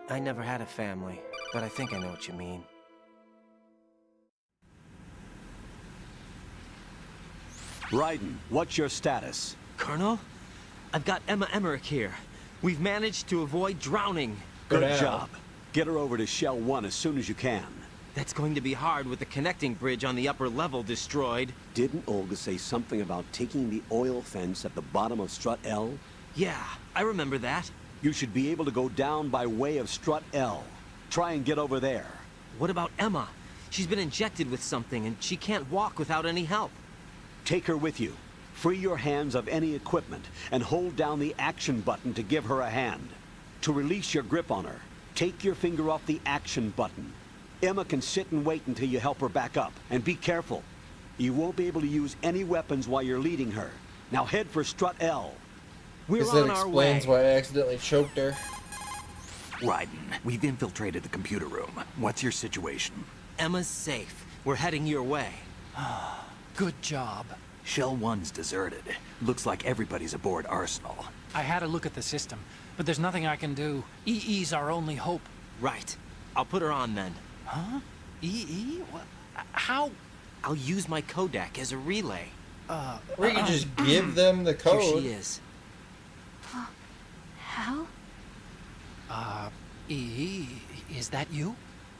I never had a family, but I think I know what you mean. Raiden, what's your status? Colonel, I've got Emma Emmerich here. We've managed to avoid drowning. Good job. Get her over to Shell 1 as soon as you can. That's going to be hard with the connecting bridge on the upper level destroyed. Didn't Olga say something about taking the oil fence at the bottom of Strut L? Yeah, I remember that. You should be able to go down by way of Strut L. Try and get over there. What about Emma? She's been injected with something and she can't walk without any help. Take her with you. Free your hands of any equipment and hold down the action button to give her a hand. To release your grip on her, take your finger off the action button. Emma can sit and wait until you help her back up. And be careful. You won't be able to use any weapons while you're leading her. Now head for Strut L. We're on our way. That explains why I accidentally choked her. Raiden, we've infiltrated the computer room. What's your situation? Emma's safe. We're heading your way. Good job. Shell 1's deserted. Looks like everybody's aboard Arsenal. I had a look at the system, but there's nothing I can do. EE's our only hope. Right. I'll put her on then. Huh? EE? What? How? I'll use my Kodak as a relay. Or you can just give them the code. Here she is. How? EE, is that you?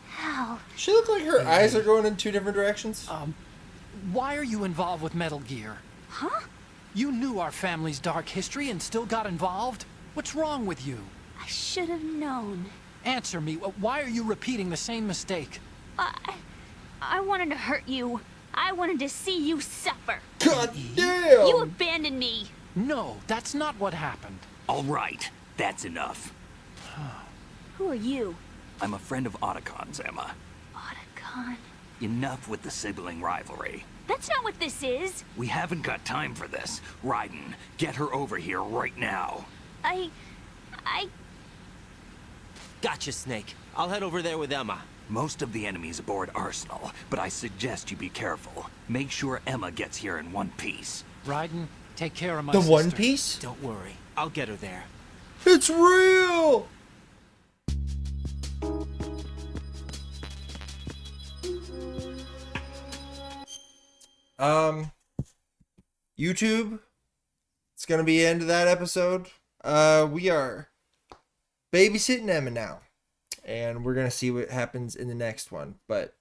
How? She looked like her eyes are going in two different directions. Why are you involved with Metal Gear? Huh? You knew our family's dark history and still got involved? What's wrong with you? I should have known. Answer me. Why are you repeating the same mistake? I wanted to hurt you. I wanted to see you suffer. God damn! You abandoned me. No, that's not what happened. All right, that's enough. Who are you? I'm a friend of Otacon's, Emma. Otacon? Enough with the sibling rivalry. That's not what this is. We haven't got time for this. Raiden, get her over here right now. I... Gotcha, Snake. I'll head over there with Emma. Most of the enemy's aboard Arsenal, but I suggest you be careful. Make sure Emma gets here in one piece. Raiden, take care of my The sister. One Piece? Don't worry. I'll get her there. It's real! YouTube, it's gonna be the end of that episode. We are babysitting Emma now, and we're gonna see what happens in the next one. But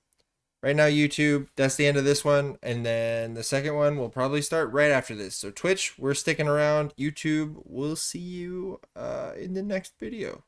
right now, YouTube, that's the end of this one, and then the second one will probably start right after this. So Twitch, we're sticking around. YouTube, we'll see you in the next video.